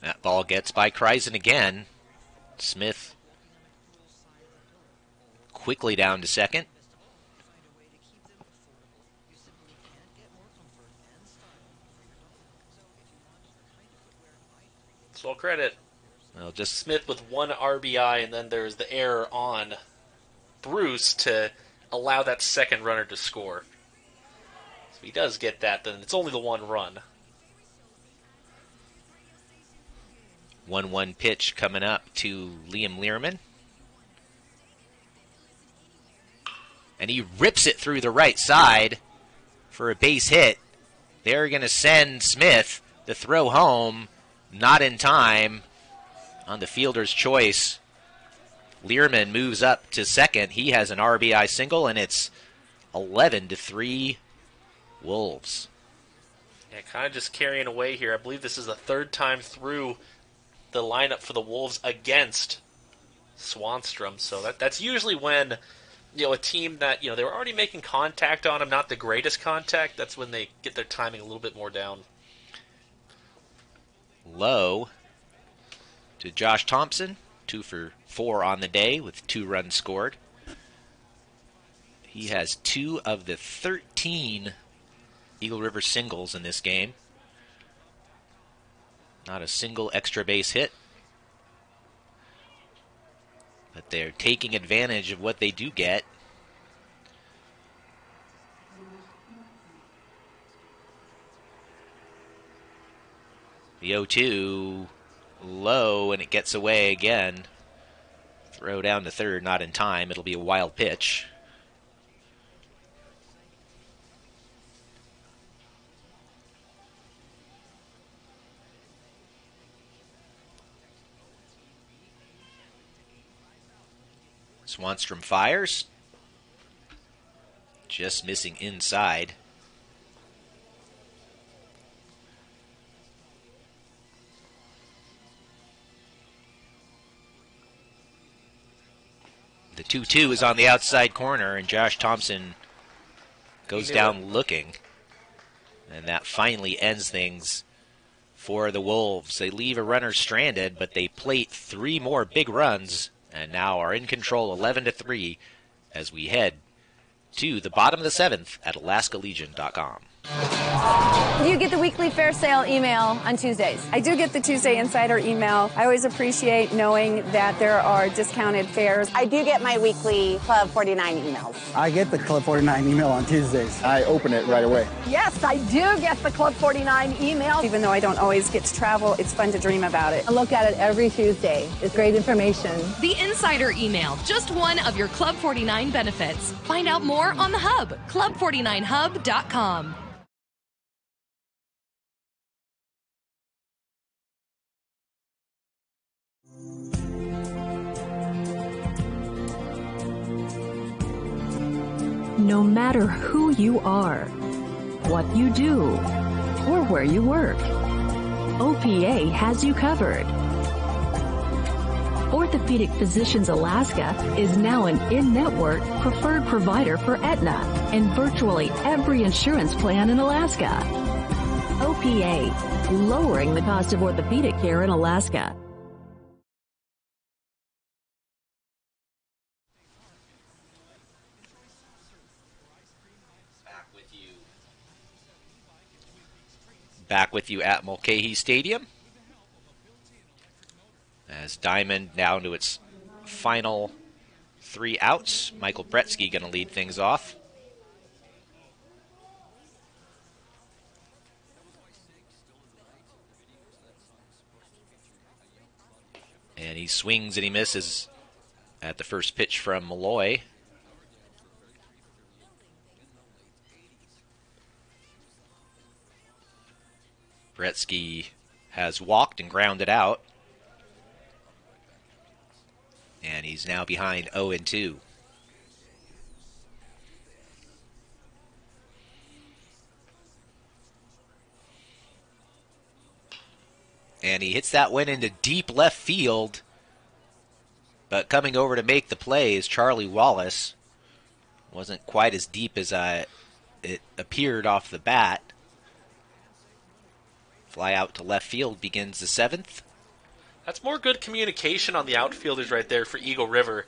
That ball gets by Karson again. Smith quickly down to second. Full credit. Well, just Smith with 1 RBI, and then there's the error on Bruce to allow that second runner to score. So if he does get that, then it's only the 1 run. 1-1 pitch coming up to Leam Lierman. And he rips it through the right side for a base hit. They're going to send Smith the throw home. Not in time on the fielder's choice. Lierman moves up to second. He has an RBI single, and it's 11-3 Wolves. Yeah, kind of just carrying away here. I believe this is the 3rd time through the lineup for the Wolves against Swanstrom. So that's usually when a team that they were already making contact on him, not the greatest contact. That's when they get their timing a little bit more down. Low to Josh Thompson, 2 for 4 on the day with 2 runs scored. He has 2 of the 13 Eagle River singles in this game. Not a single extra base hit. But they're taking advantage of what they do get. The 0-2 low, and it gets away again. Throw down to third, not in time. It'll be a wild pitch. Swanstrom fires. Just missing inside. The 2-2 is on the outside corner, and Josh Thompson goes down looking. And that finally ends things for the Wolves. They leave a runner stranded, but they plate 3 more big runs, and now are in control 11-3 as we head to the bottom of the 7th at AlaskaLegion.com. Do you get the weekly fair sale email on Tuesdays? I do get the Tuesday Insider email. I always appreciate knowing that there are discounted fairs. I do get my weekly Club 49 emails. I get the Club 49 email on Tuesdays. I open it right away. Yes, I do get the Club 49 email. Even though I don't always get to travel, it's fun to dream about it. I look at it every Tuesday. It's great information. The Insider email, just one of your Club 49 benefits. Find out more on the Hub, club49hub.com. No matter who you are, what you do, or where you work, OPA has you covered. Orthopedic Physicians Alaska is now an in-network preferred provider for Aetna and virtually every insurance plan in Alaska. OPA, lowering the cost of orthopedic care in Alaska. Back with you at Mulcahy Stadium as Dimond down to its final 3 outs. Michael Bretsky going to lead things off. And he swings and he misses at the first pitch from Molloy. Bretsky has walked and grounded out. And he's now behind 0-2. And he hits that one into deep left field. But coming over to make the play is Charlie Wallace. Wasn't quite as deep as it appeared off the bat. Fly out to left field begins the 7th. That's more good communication on the outfielders right there for Eagle River.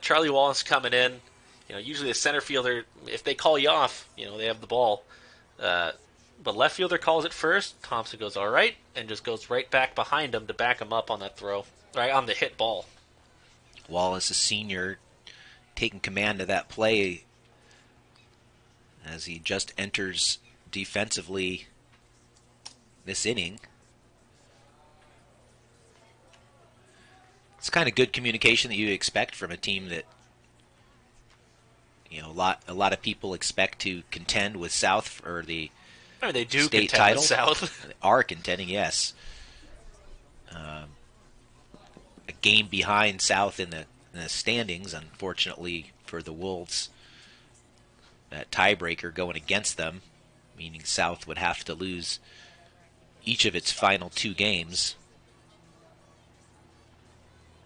Charlie Wallace coming in. Usually the center fielder, if they call you off, they have the ball. But left fielder calls it first. Thompson goes all right and just goes right back behind him to back him up on that throw, right on the hit ball. Wallace, a senior, taking command of that play as he just enters defensively this inning. It's kind of good communication that you expect from a team that, a lot of people expect to contend with South for the they do state contend title. with South. They are contending, yes. A game behind South in the standings, unfortunately for the Wolves. That tiebreaker going against them, meaning South would have to lose each of its final 2 games.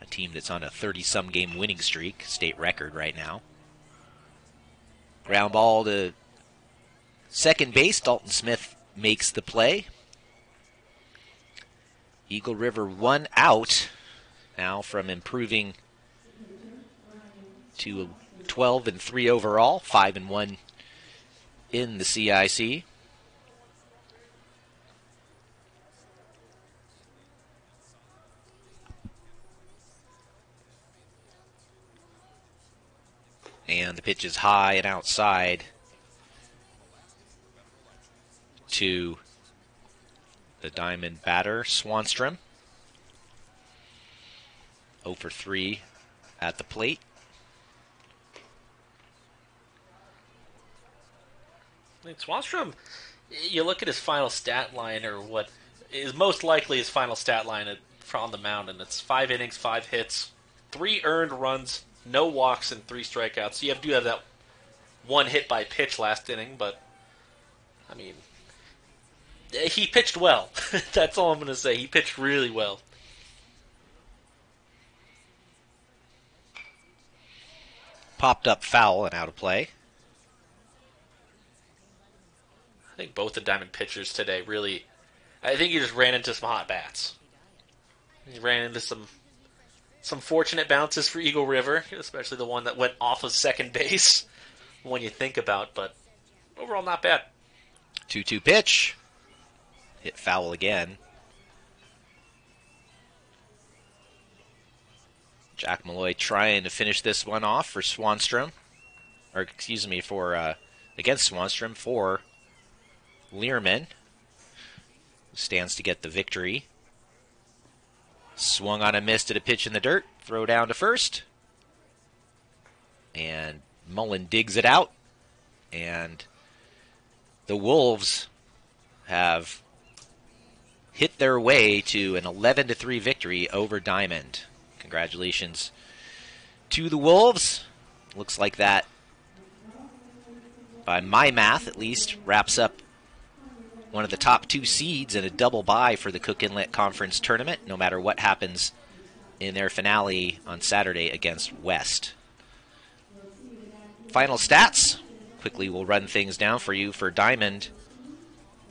A team that's on a 30-some game winning streak, state record right now. Ground ball to second base. Dalton Smith makes the play. Eagle River 1 out now from improving to 12-3 overall, 5-1 in the CIC. And the pitch is high and outside to the Dimond batter, Swanstrom. 0 for 3 at the plate. Swanstrom, you look at his final stat line, or what is most likely his final stat line on the mound, and it's 5 innings, 5 hits, 3 earned runs, no walks and 3 strikeouts. You do have that 1 hit by pitch last inning, but, I mean, he pitched well. That's all I'm going to say. He pitched really well. Popped up foul and out of play. I think both the Diamond pitchers today really, I think he just ran into some hot bats. He ran into some fortunate bounces for Eagle River, especially the one that went off of second base when you think about, but overall not bad. 2-2 pitch. Hit foul again. Jack Molloy trying to finish this one off for Swanstrom. Or, excuse me, for against Swanstrom for Lierman, who stands to get the victory. Swung on a miss at a pitch in the dirt. Throw down to first. And Mullen digs it out. And the Wolves have hit their way to an 11-3 victory over Dimond. Congratulations to the Wolves. Looks like that, by my math at least, wraps up one of the top 2 seeds in a double bye for the Cook Inlet Conference Tournament, no matter what happens in their finale on Saturday against West. Final stats. Quickly, we'll run things down for you. For Dimond,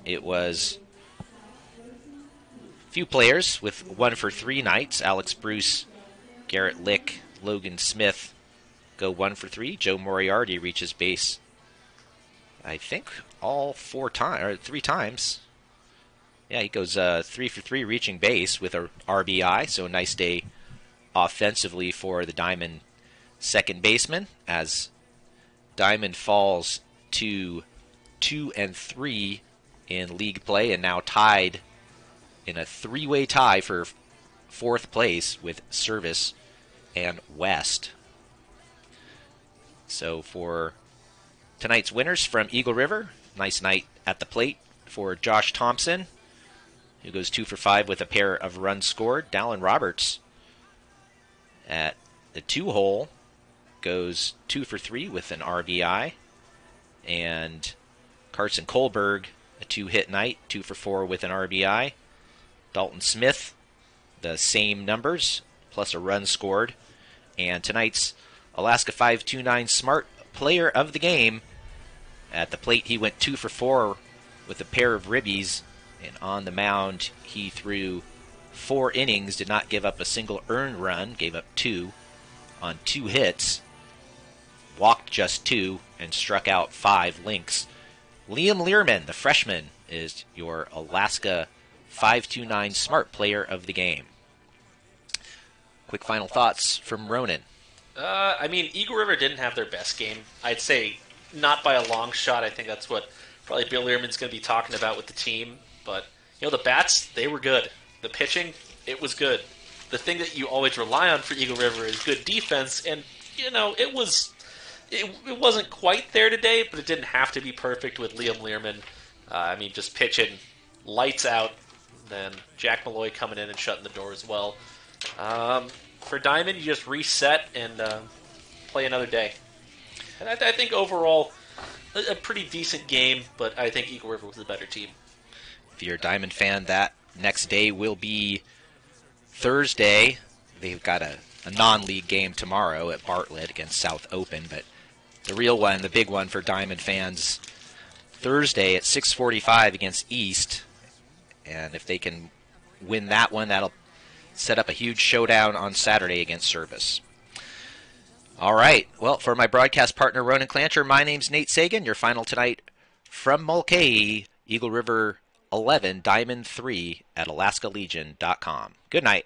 it was a few players with 1 for 3 nights. Alex Bruce, Garrett Lick, Logan Smith go 1 for 3. Joe Moriarty reaches base, I think, all 3 times. Yeah, he goes 3 for 3 reaching base with a RBI, so a nice day offensively for the Dimond second baseman, as Dimond falls to 2-3 in league play and now tied in a 3-way tie for 4th place with Service and West. So for tonight's winners from Eagle River, nice night at the plate for Josh Thompson, who goes 2 for 5 with a pair of runs scored. Dallin Roberts at the 2-hole goes 2 for 3 with an RBI. And Karson Kolberg, a 2-hit night, 2 for 4 with an RBI. Dalton Smith, the same numbers, plus a run scored. And tonight's Alaska 529 Smart Player of the Game, at the plate he went 2 for 4 with a pair of ribbies. And on the mound, he threw 4 innings, did not give up a single earned run, gave up 2 on 2 hits, walked just 2, and struck out 5 Lynx. Leam Lierman, the freshman, is your Alaska 529 Smart Player of the Game. Quick final thoughts from Ronan. I mean, Eagle River didn't have their best game. I'd say not by a long shot. I think that's what probably Bill Learman's going to be talking about with the team. But, the bats, they were good. The pitching, it was good. The thing that you always rely on for Eagle River is good defense. And, it wasn't quite there today, but it didn't have to be perfect with Liam Lierman. Just pitching lights out. Then Jack Molloy coming in and shutting the door as well. For Dimond, you just reset and play another day. And I think overall, a pretty decent game, but I think Eagle River was the better team. If you're a Dimond fan, that next day will be Thursday. They've got a non-league game tomorrow at Bartlett against South Open, but the real one, the big one for Dimond fans, Thursday at 6:45 against East. And if they can win that one, that'll set up a huge showdown on Saturday against Service. All right. Well, for my broadcast partner, Ronan Clancher, my name's Nate Sagan. Your final tonight from Mulcahy, Eagle River 11, Dimond 3 at AlaskaLegion.com. Good night.